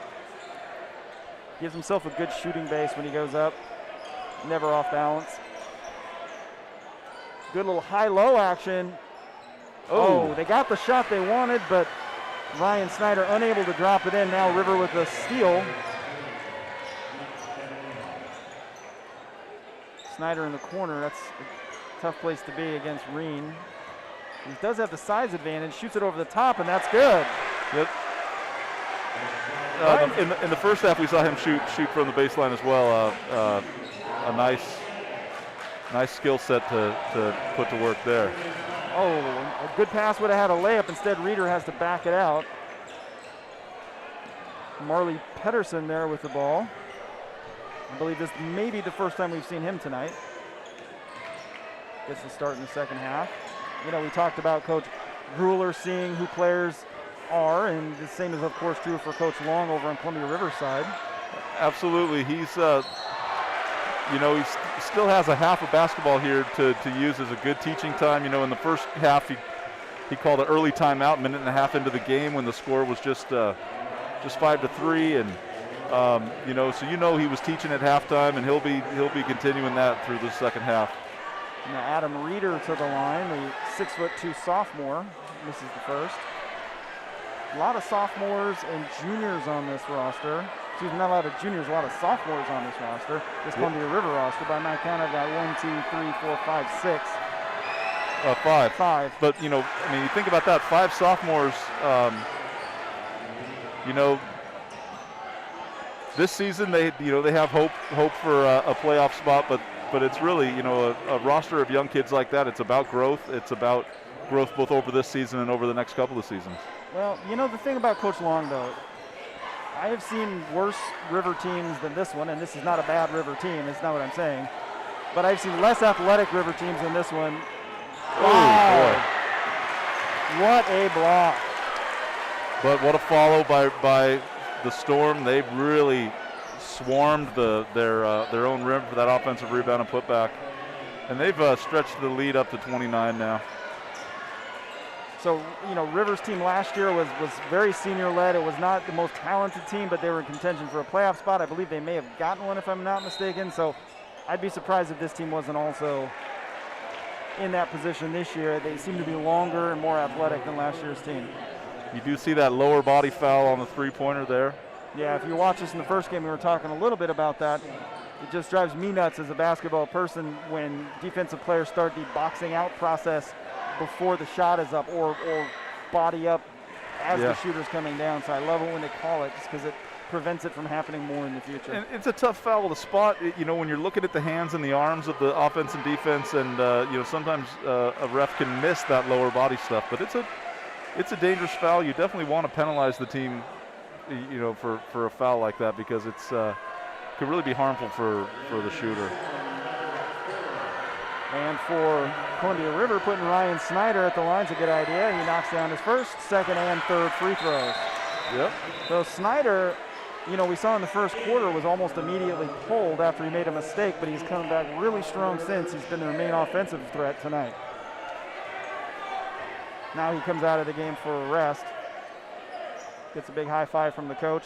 Gives himself a good shooting base when he goes up. Never off balance. Good little high-low action. Oh, they got the shot they wanted, but Ryan Snyder unable to drop it in. Now River with a steal. Snyder in the corner. That's a tough place to be against Reen. He does have the size advantage. Shoots it over the top, and that's good.
Yep. In the first half, we saw him shoot from the baseline as well. A nice skill set to put to work there.
Oh, a good pass would have had a layup. Instead, Reeder has to back it out. Marley Pedersen there with the ball. I believe this may be the first time we've seen him tonight. Gets the start in the second half. You know, we talked about Coach Grueller seeing who players are, and the same is, of course, true for Coach Long over on Columbia Riverside.
Absolutely. He's, you know, he still has a half of basketball here to use as a good teaching time. You know, in the first half, he called an early timeout, minute and a half into the game when the score was just 5-3, and you know, so you know he was teaching at halftime, and he'll be continuing that through the second half.
Now Adam Reeder to the line, the 6'2" sophomore, misses the first. A lot of sophomores and juniors on this roster. Excuse me, not a lot of juniors, a lot of sophomores on this roster. This Columbia River roster, by my count, I've got 1, 2, 3, 4, 5, 6.
Five. But you know, I mean, you think about that, 5 sophomores. You know, this season they have hope for a playoff spot, but it's really, you know, a roster of young kids like that. It's about growth. It's about growth both over this season and over the next couple of seasons.
Well, you know, the thing about Coach Long, though, I have seen worse River teams than this one, and this is not a bad River team. That's not what I'm saying. But I've seen less athletic River teams than this one. Wow.
Oh, boy.
What a block.
But what a follow by the Storm. They've really swarmed their own rim for that offensive rebound and putback. And they've stretched the lead up to 29 now.
So, you know, River's team last year was very senior-led. It was not the most talented team, but they were in contention for a playoff spot. I believe they may have gotten one, if I'm not mistaken. So I'd be surprised if this team wasn't also in that position this year. They seem to be longer and more athletic than last year's team.
You do see that lower body foul on the three-pointer there.
Yeah, if you watch us in the first game, we were talking a little bit about that. It just drives me nuts as a basketball person when defensive players start the boxing out process before the shot is up or body up as the shooter's coming down. So I love it when they call it just because it prevents it from happening more in the future.
And it's a tough foul to spot, you know, when you're looking at the hands and the arms of the offense and defense, and you know, sometimes a ref can miss that lower body stuff, but it's a dangerous foul. You definitely want to penalize the team, you know, for a foul like that, because it's could really be harmful for the shooter.
And for Columbia River, putting Ryan Snyder at the line's a good idea. He knocks down his first, second, and third free throws.
Yep.
So Snyder, you know, we saw in the first quarter was almost immediately pulled after he made a mistake, but he's come back really strong since. He's been their main offensive threat tonight. Now he comes out of the game for a rest. Gets a big high five from the coach.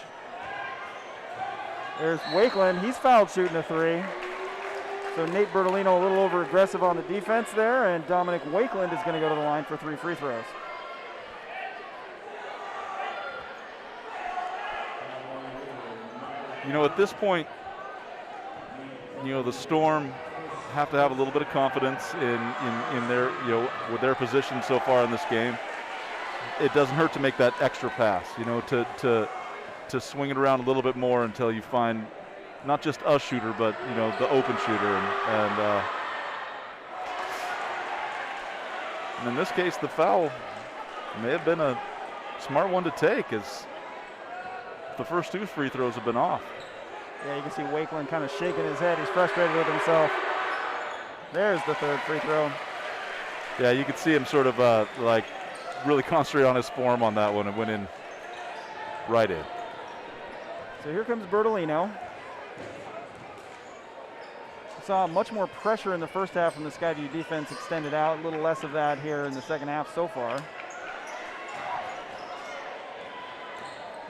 There's Wakeland. He's fouled shooting a three. So Nate Bertolino a little over aggressive on the defense there, and Dominic Wakeland is going to go to the line for 3 free throws.
You know, at this point, you know, the Storm have to have a little bit of confidence in their, you know, with their position so far in this game. It doesn't hurt to make that extra pass, you know, to swing it around a little bit more until you find not just a shooter, but, you know, the open shooter. And in this case, the foul may have been a smart one to take, as the first 2 free throws have been off.
Yeah, you can see Wakeland kind of shaking his head. He's frustrated with himself. There's the 3rd free throw.
Yeah, you could see him sort of like really concentrate on his form on that one and went in right in.
So here comes Bertolino. Saw much more pressure in the first half from the Skyview defense extended out. A little less of that here in the second half so far.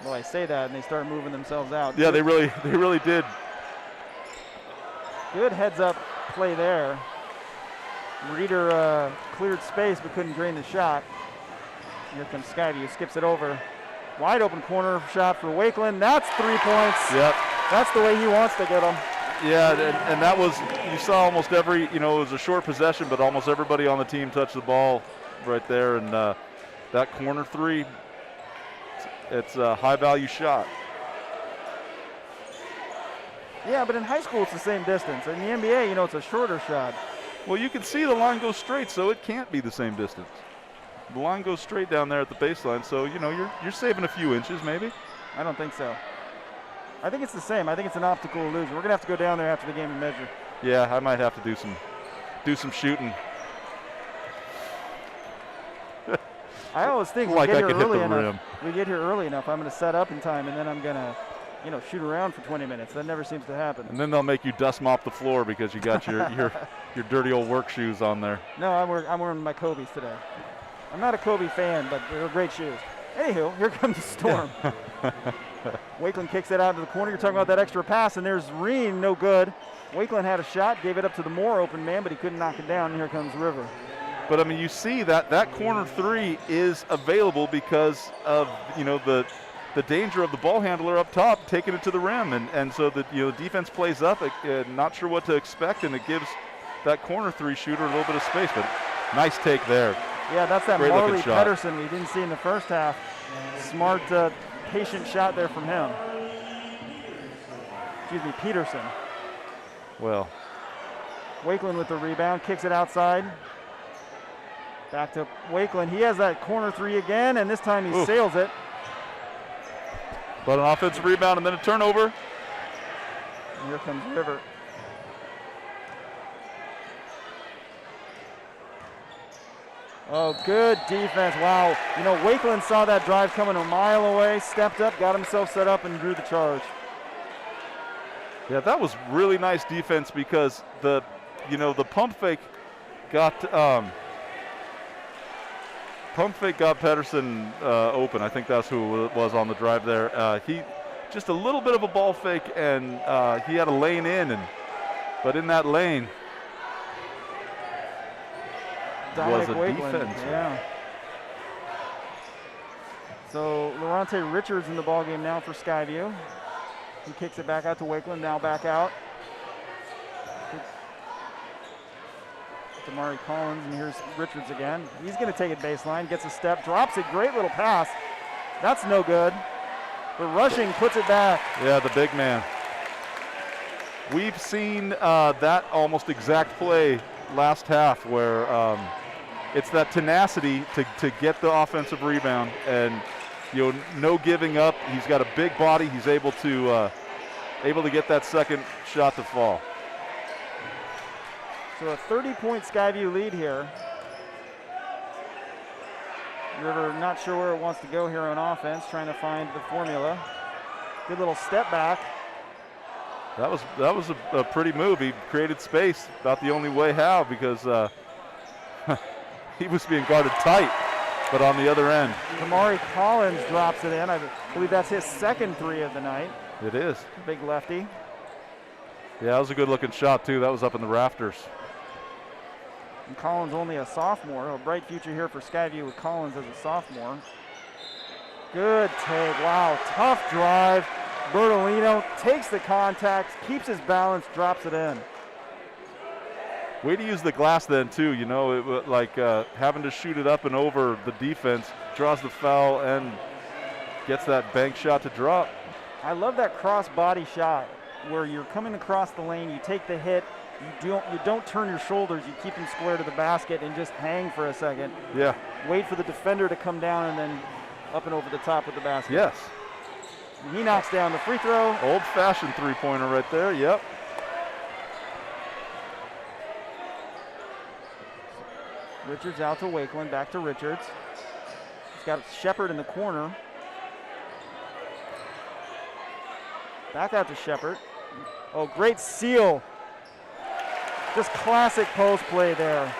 Well, I say that and they start moving themselves out.
Yeah, they really did.
Good heads up play there. Reeder cleared space but couldn't drain the shot. Here comes Skyview, skips it over. Wide open corner shot for Wakeland. That's 3 points.
Yep.
That's the way he wants to get them.
Yeah, and that was, you saw almost every, you know, it was a short possession, but almost everybody on the team touched the ball right there. And that corner 3, it's a high value shot.
Yeah, but in high school it's the same distance. In the NBA, you know, it's a shorter shot.
Well, you can see the line goes straight, so it can't be the same distance. The line goes straight down there at the baseline, so, you know, you're saving a few inches maybe.
I don't think so. I think it's the same. I think it's an optical illusion. We're gonna have to go down there after the game and measure.
Yeah, I might have to do some shooting.
I always think
like
we
I
get
could
here
hit
early
the
enough.
rim.
We get here early enough. I'm gonna set up in time, and then I'm gonna, you know, shoot around for 20 minutes. That never seems to happen.
And then they'll make you dust mop the floor because you got your dirty old work shoes on there.
No, I'm wearing my Kobe's today. I'm not a Kobe fan, but they're great shoes. Anywho, here comes the Storm. Wakeland kicks it out to the corner. You're talking about that extra pass, and there's Reen, no good. Wakeland had a shot, gave it up to the more open man, but he couldn't knock it down, and here comes River.
But I mean, you see that corner 3 is available because of, you know, the danger of the ball handler up top taking it to the rim, and so the, you know, defense plays up, not sure what to expect, and it gives that corner 3 shooter a little bit of space. But nice take there.
Yeah, that's that
Great
Marley
looking shot.
Pedersen we didn't see in the first half. Smart, patient shot there from him. Excuse me, Peterson.
Well,
Wakeland with the rebound, kicks it outside. Back to Wakeland. He has that corner 3 again, and this time he sails it.
but an offensive rebound and then a turnover.
And here comes River. Oh, good defense. Wow. You know, Wakeland saw that drive coming a mile away, stepped up, got himself set up, and drew the charge.
Yeah, that was really nice defense because the pump fake got Pedersen open. I think that's who it was on the drive there. He just a little bit of a ball fake, and he had a lane in, but in that lane
Dominic
was a
Wakeland,
defense.
yeah. So Lorante Richards in the ballgame now for Skyview. He kicks it back out to Wakeland, now back out. Damari Collins, and here's Richards again. He's going to take it baseline, gets a step, drops it, great little pass. That's no good. But Rushing puts it back.
Yeah, the big man. We've seen that almost exact play last half where it's that tenacity to get the offensive rebound and, you know, no giving up. He's got a big body. He's able to get that second shot to fall.
So a 30-point Skyview lead here. River not sure where it wants to go here on offense, trying to find the formula. Good little step back.
That was a pretty move. He created space, about the only way how, because he was being guarded tight, but on the other end.
Kamari Collins drops it in. I believe that's his second 3 of the night.
It is.
Big lefty.
Yeah, that was a good looking shot too. That was up in the rafters.
And Collins only a sophomore. A bright future here for Skyview with Collins as a sophomore. Good take. Wow, tough drive. Bertolino takes the contact, keeps his balance, drops it in.
Way to use the glass then too, you know, having to shoot it up and over the defense, draws the foul and gets that bank shot to drop.
I love that cross body shot where you're coming across the lane, you take the hit, you don't turn your shoulders, you keep them square to the basket and just hang for a second.
Yeah.
Wait for the defender to come down and then up and over the top with the basket.
Yes.
He knocks down the free throw.
Old-fashioned three-pointer right there, yep.
Richards out to Wakeland, back to Richards. He's got Shepard in the corner. Back out to Shepard. Oh, great seal. Just classic post play there.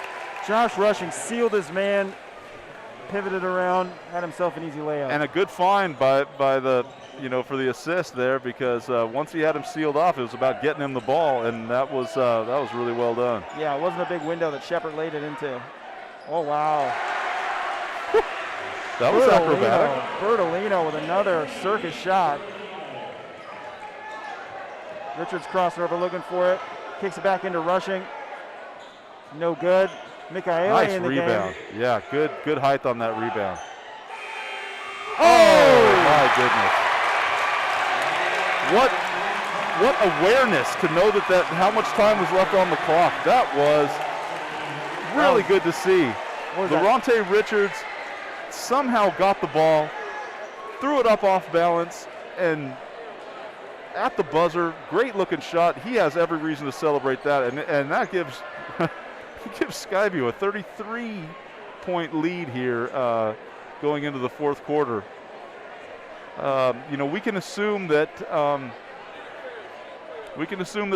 Josh Rushing sealed his man, pivoted around, had himself an easy layup.
And a good find by the, for the assist there, because once he had him sealed off, it was about getting him the ball, and that was really well done.
Yeah, it wasn't a big window that Shepard laid it into. Oh, wow.
That was acrobatic.
Bertolino with another circus shot. Richards crossing over looking for it. Kicks it back into Rushing. No good. Michaeli
nice
in the
rebound.
game.
Yeah, good height on that rebound.
Oh
my goodness. What awareness to know that how much time was left on the clock. That was really good to see. Lorante Richards somehow got the ball, threw it up off balance, and at the buzzer, great looking shot. He has every reason to celebrate that, and that gives gives Skyview a 33-point lead here going into the fourth quarter. We can assume that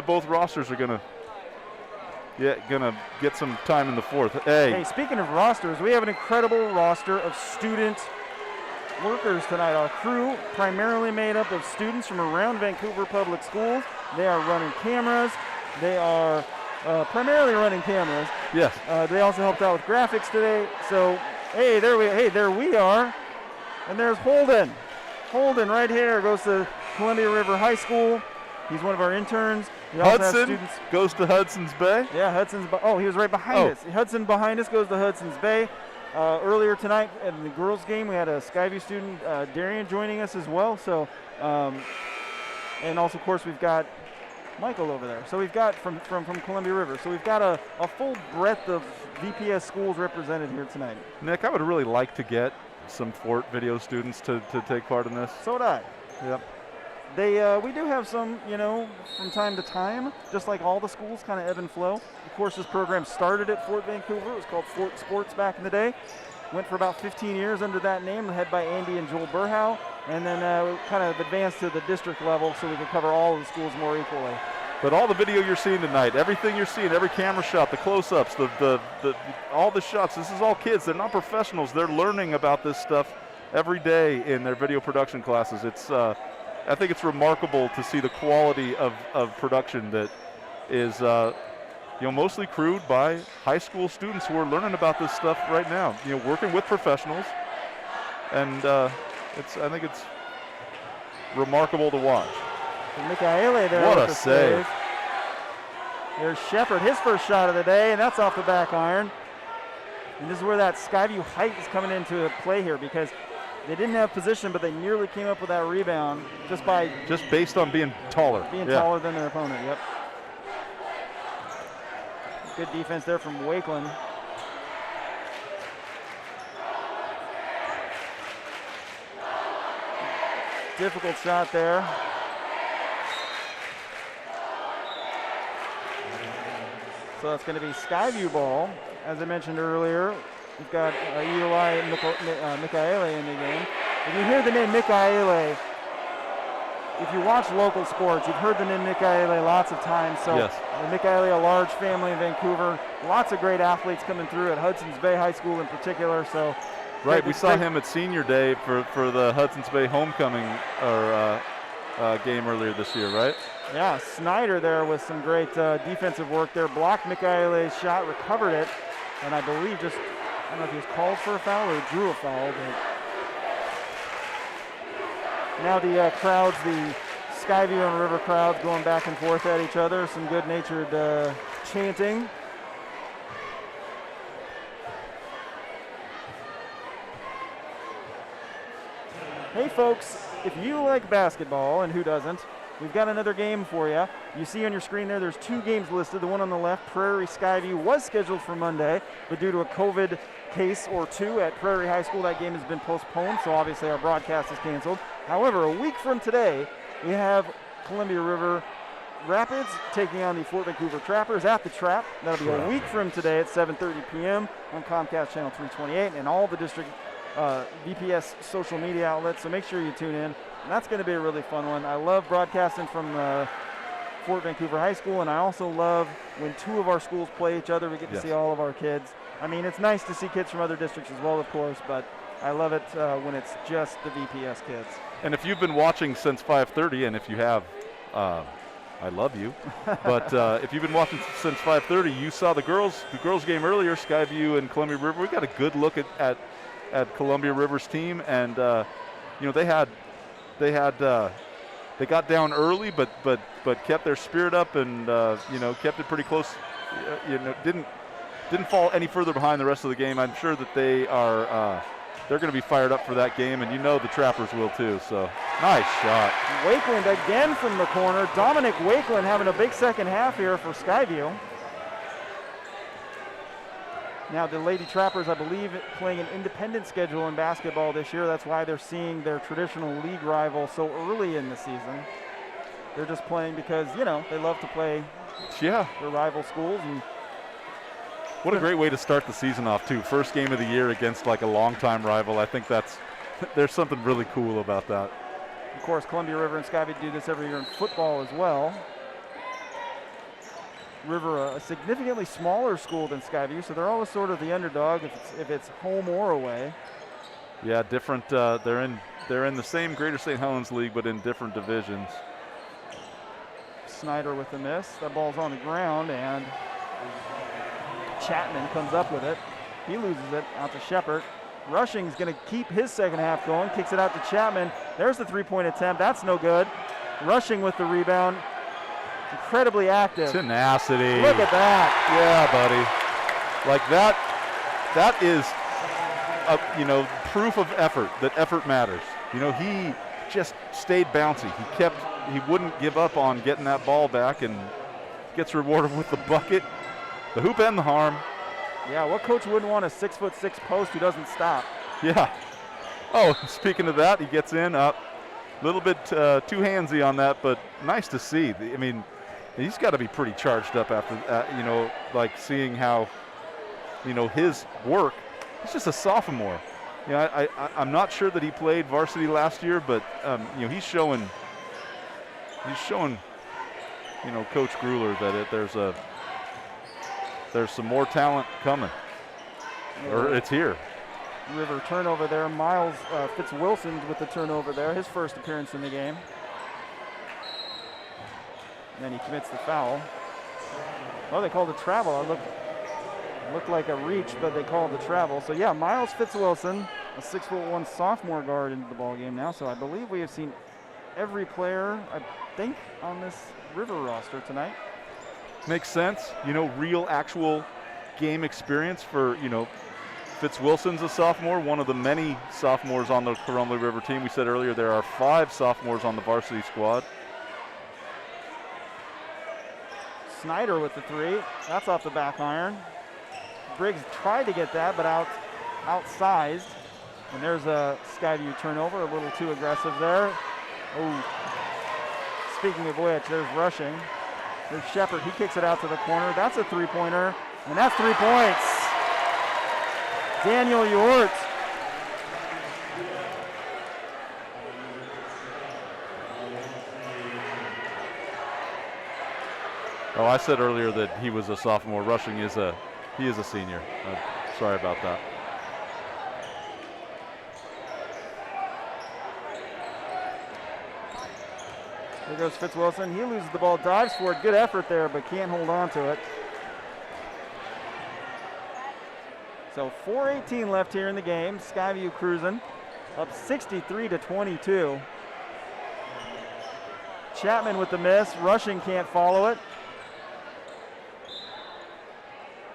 both rosters are gonna get some time in the fourth.
Hey, speaking of rosters, we have an incredible roster of student workers tonight. Our crew primarily made up of students from around Vancouver Public Schools. They are running cameras. They are primarily running cameras.
Yes.
They also helped out with graphics today. So, there we are. And there's Holden. Holden right here goes to Columbia River High School. He's one of our interns. We also have students.
Goes to Hudson's Bay.
Yeah, he was right behind us. Hudson behind us goes to Hudson's Bay. Earlier tonight in the girls' game, we had a Skyview student, Darian, joining us as well. So, and also, of course, we've got Michael over there. So we've got from Columbia River. So we've got a full breadth of VPS schools represented here tonight.
Nick, I would really like to get some Fort video students to take part in this.
So would I.
Yep.
We do have some, from time to time, just like all the schools, kind of ebb and flow. Of course, this program started at Fort Vancouver. It was called Fort Sports back in the day. Went for about 15 years under that name, led by Andy and Joel Burhow. And then we kind of advanced to the district level so we could cover all of the schools more equally.
But all the video you're seeing tonight, everything you're seeing, every camera shot, the close-ups, all the shots, this is all kids. They're not professionals. They're learning about this stuff every day in their video production classes. I think it's remarkable to see the quality of production that is mostly crewed by high school students who are learning about this stuff right now, working with professionals. And I think it's remarkable to watch.
Michaeli there.
What a save.
There's Shepard, his first shot of the day, and that's off the back iron. And this is where that Skyview height is coming into play here, because they didn't have position, but they nearly came up with that rebound just
based on being taller.
Taller than their opponent, yep. Good defense there from Wakeland. Difficult shot there. So it's going to be Skyview ball. As I mentioned earlier, we've got Eli Michaele in the game. If you hear the name Michaele, if you watch local sports, you've heard the name Michaele lots of times. So
yes.
Michaele, a large family in Vancouver, lots of great athletes coming through at Hudson's Bay High School in particular. So
right, we saw him at senior day for the Hudson's Bay homecoming game earlier this year, right?
Yeah, Snyder there with some great defensive work there. Blocked Michaele's shot, recovered it, and I believe I don't know if he was called for a foul or drew a foul, but now the crowds, the Skyview and River crowds going back and forth at each other. Some good-natured chanting. Hey folks, if you like basketball, and who doesn't, we've got another game for you. You see on your screen there's 2 games listed. The one on the left, Prairie Skyview, was scheduled for Monday, but due to a COVID case or 2 at Prairie High School, that game has been postponed, so obviously our broadcast is canceled. However, a week from today, we have Columbia River Rapids taking on the Fort Vancouver Trappers at the Trap. That'll be a week from today at 7:30 p.m. on Comcast Channel 328 and all the district VPS social media outlets, so make sure you tune in. And that's going to be a really fun one. I love broadcasting from Fort Vancouver High School, and I also love when 2 of our schools play each other. We get to see all of our kids. I mean, it's nice to see kids from other districts as well, of course, but I love it when it's just the VPS kids.
And if you've been watching since 5:30, and if you have, I love you. But if you've been watching since 5:30, you saw the girls game earlier, Skyview and Columbia River. We got a good look at Columbia River's team, and they got down early, but kept their spirit up, and kept it pretty close. Didn't fall any further behind the rest of the game. I'm sure that they're going to be fired up for that game, and the Trappers will too. So nice shot.
Wakeland again from the corner. Dominic Wakeland having a big second half here for Skyview. Now the Lady Trappers, I believe, playing an independent schedule in basketball this year. That's why they're seeing their traditional league rival so early in the season. They're just playing because, they love to play their rival schools. And
what a great way to start the season off, too. First game of the year against like a longtime rival. I think there's something really cool about that.
Of course, Columbia River and Skyview do this every year in football as well. River, a significantly smaller school than Skyview, so they're always sort of the underdog if it's home or away.
Yeah, different. They're in the same Greater St. Helens League, but in different divisions.
Snyder with the miss. That ball's on the ground, and Chapman comes up with it. He loses it out to Shepard. Rushing's going to keep his second half going. Kicks it out to Chapman. There's the 3-point attempt. That's no good. Rushing with the rebound. Incredibly active.
Tenacity.
Look at that.
Yeah, buddy. Like that is, proof of effort, that effort matters. He just stayed bouncy. He wouldn't give up on getting that ball back, and gets rewarded with the bucket, the hoop, and the harm.
Yeah, what coach wouldn't want a 6'6" post who doesn't stop?
Yeah. Oh, speaking of that, he gets in up. A little bit too handsy on that, but nice to see. I mean, he's got to be pretty charged up after that, like seeing how, his work. He's just a sophomore. I'm not sure that he played varsity last year, but, he's showing, Coach Grueller that there's some more talent coming, or it's here.
River turnover there. Miles Fitzwilson with the turnover there, his first appearance in the game. And then he commits the foul. Oh, they called a travel. It looked like a reach, but they called the travel. So yeah, Miles Fitzwilson, a 6'1" sophomore guard into the ball game now. So I believe we have seen every player, I think, on this River roster tonight.
Makes sense. Real actual game experience for, Fitzwilson's a sophomore, one of the many sophomores on the Columbia River team. We said earlier there are 5 sophomores on the varsity squad.
Snyder with the 3. That's off the back iron. Briggs tried to get that, but outsized. And there's a Skyview turnover, a little too aggressive there. Oh, speaking of which, there's Rushing. There's Shepard. He kicks it out to the corner. That's a three-pointer, and that's 3 points. Daniel Yort.
Oh, I said earlier that he was a sophomore. Rushing he is a senior. Sorry about that.
There goes Fitzwilson. He loses the ball, dives for it. Good effort there, but can't hold on to it. So 4:18 left here in the game. Skyview cruising, up 63-22. Chapman with the miss. Rushing can't follow it.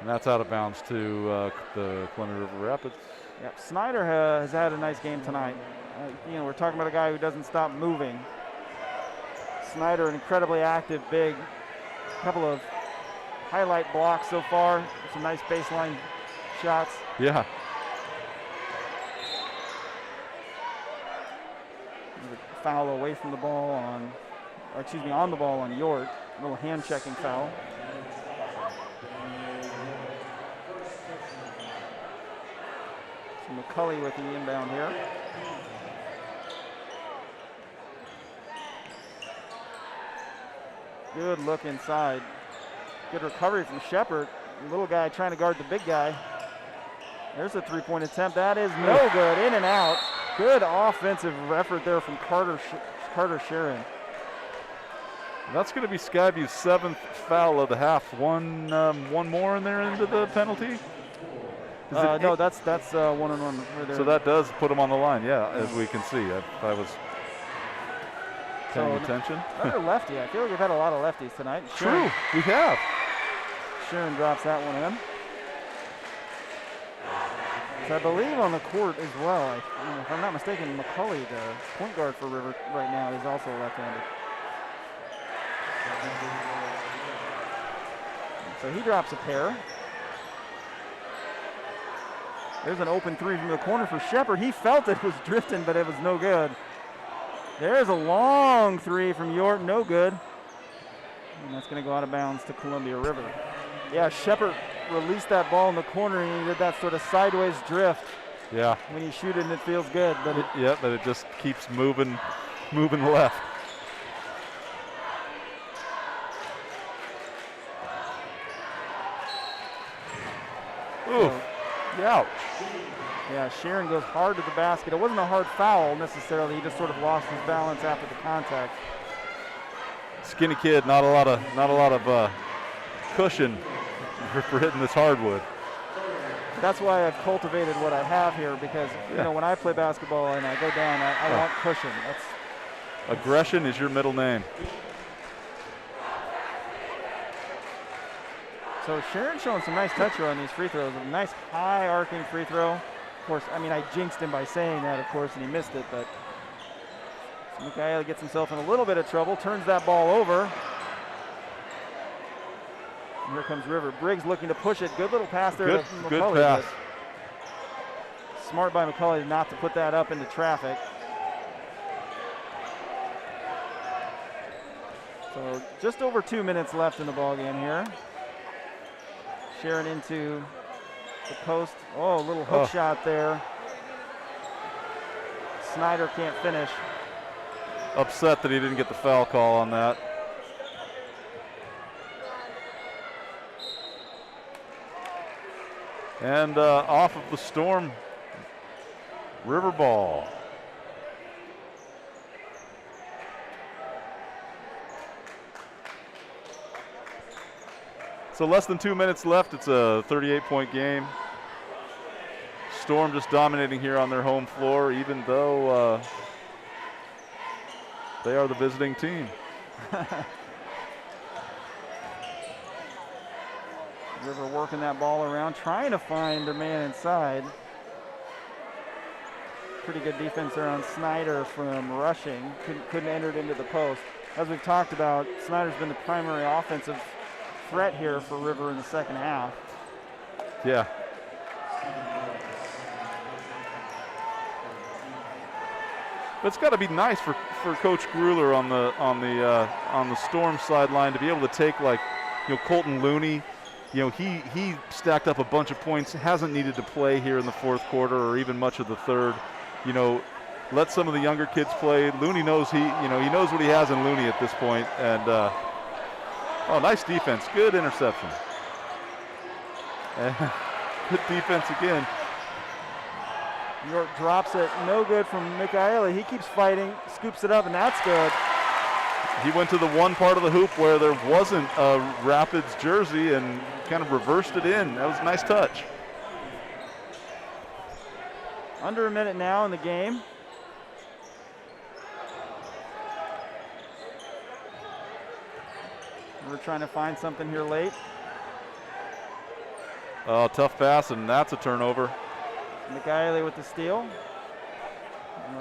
And that's out of bounds to the Columbia River Rapids.
Yep. Snyder has had a nice game tonight. We're talking about a guy who doesn't stop moving. Snyder, an incredibly active big. Couple of highlight blocks so far. Some nice baseline shots.
Yeah.
Foul away from the ball on the ball on Yort. A little hand checking foul. So McCulley with the inbound here. Good look inside. Good recovery from Shepard. Little guy trying to guard the big guy. There's a three-point attempt. That is no good. In and out. Good offensive effort there from Carter Sharon.
That's going to be Skyview's 7th foul of the half. One more in there into the penalty.
No, that's one-on-one.
So that does put him on the line. Yeah, as we can see. I was paying attention.
Another lefty. I feel like we've had a lot of lefties tonight.
True, we have.
Sharon drops that one in. So I believe on the court as well, if I'm not mistaken, McCulley, the point guard for River right now, is also left-handed. So he drops a pair. There's an open three from the corner for Shepard. He felt it was drifting, but it was no good. There's a long three from York, no good. And that's going to go out of bounds to Columbia River. Yeah, Shepard released that ball in the corner, and he did that sort of sideways drift.
Yeah.
When you shoot it, and it feels good, but
but it just keeps moving left. Ooh. Ouch.
Yeah, Sharon goes hard to the basket. It wasn't a hard foul necessarily. He just sort of lost his balance after the contact.
Skinny kid, not a lot of cushion for hitting this hardwood.
That's why I've cultivated what I have here, because when I play basketball and I go down, I want cushion.
Aggression is your middle name.
So Sharon showing some nice touch here on these free throws. A nice high arcing free throw. Of course, I jinxed him by saying that, of course, and he missed it, but Mikaela gets himself in a little bit of trouble, turns that ball over. And here comes River. Briggs looking to push it. Good little pass there to McCulley.
Good pass.
Smart by McCulley not to put that up into traffic. So just over 2 minutes left in the ball game here. Sharon into the post. Oh, a little hook shot there. Snyder can't finish.
Upset that he didn't get the foul call on that. And off of the Storm, River ball. So less than 2 minutes left. It's a 38-point game. Storm just dominating here on their home floor, even though they are the visiting team.
River working that ball around, trying to find a man inside. Pretty good defense there on Snyder from rushing. Couldn't enter it into the post. As we've talked about, Snyder's been the primary offensive threat here for River in the second half.
Yeah. But it's got to be nice for Coach Grueller on the Storm sideline to be able to take, like, Colton Looney. He stacked up a bunch of points, hasn't needed to play here in the fourth quarter or even much of the third. Let some of the younger kids play. Looney knows he knows what he has in Looney at this point. And nice defense, good interception. And good defense again.
York drops it, no good from Michaeli. He keeps fighting, scoops it up, and that's good.
He went to the one part of the hoop where there wasn't a Rapids jersey and kind of reversed it in. That was a nice touch.
Under a minute now in the game. We're trying to find something here late.
Oh, tough pass, and that's a turnover.
Michaeli with the steal.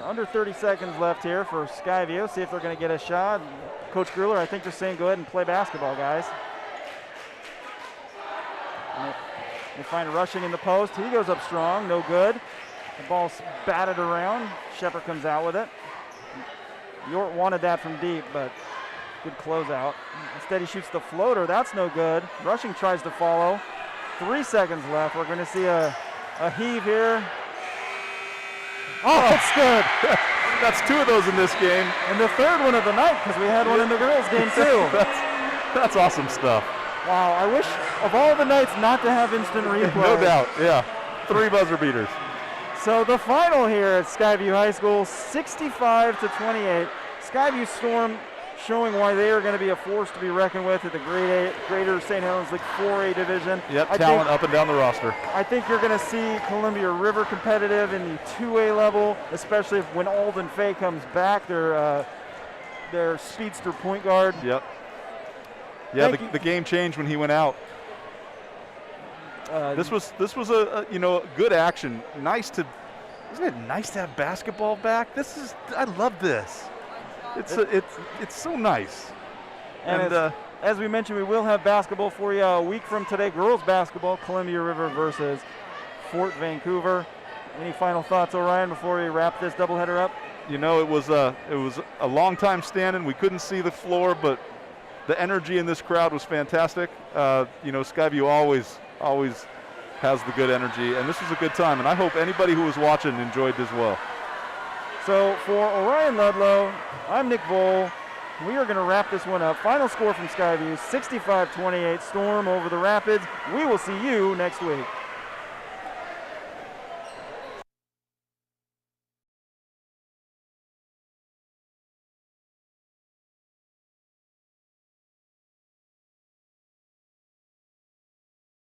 Under 30 seconds left here for Skyview. See if they're going to get a shot. Coach Grueller, I think they're saying go ahead and play basketball, guys. They find Rushing in the post. He goes up strong, no good. The ball's batted around. Shepard comes out with it. York wanted that from deep, but good closeout. Instead he shoots the floater. That's no good. Rushing tries to follow. 3 seconds left. We're going to see a heave here. Oh, that's good.
That's 2 of those in this game.
And the third one of the night, because we had one in the girls' game too.
That's awesome stuff.
Wow, I wish of all the nights not to have instant replay.
No doubt, yeah. 3 buzzer beaters.
So the final here at Skyview High School, 65-28. Skyview Storm showing why they are going to be a force to be reckoned with at the Greater St. Helens League 4A division.
Yep, talent up and down the roster.
I think you're going to see Columbia River competitive in the 2A level, especially when Alden Fay comes back, their speedster point guard.
Yep. Yeah, the game changed when he went out. This was a good action. Isn't it nice to have basketball back? I love this. It's so nice.
And as we mentioned, we will have basketball for you a week from today. Girls basketball, Columbia River versus Fort Vancouver. Any final thoughts, Orion, before we wrap this doubleheader up?
It was a long time standing. We couldn't see the floor, but the energy in this crowd was fantastic. Skyview always has the good energy, and this was a good time. And I hope anybody who was watching enjoyed as well.
So for Orion Ludlow, I'm Nick Vole. We are going to wrap this one up. Final score from Skyview, 65-28, Storm over the Rapids. We will see you next week.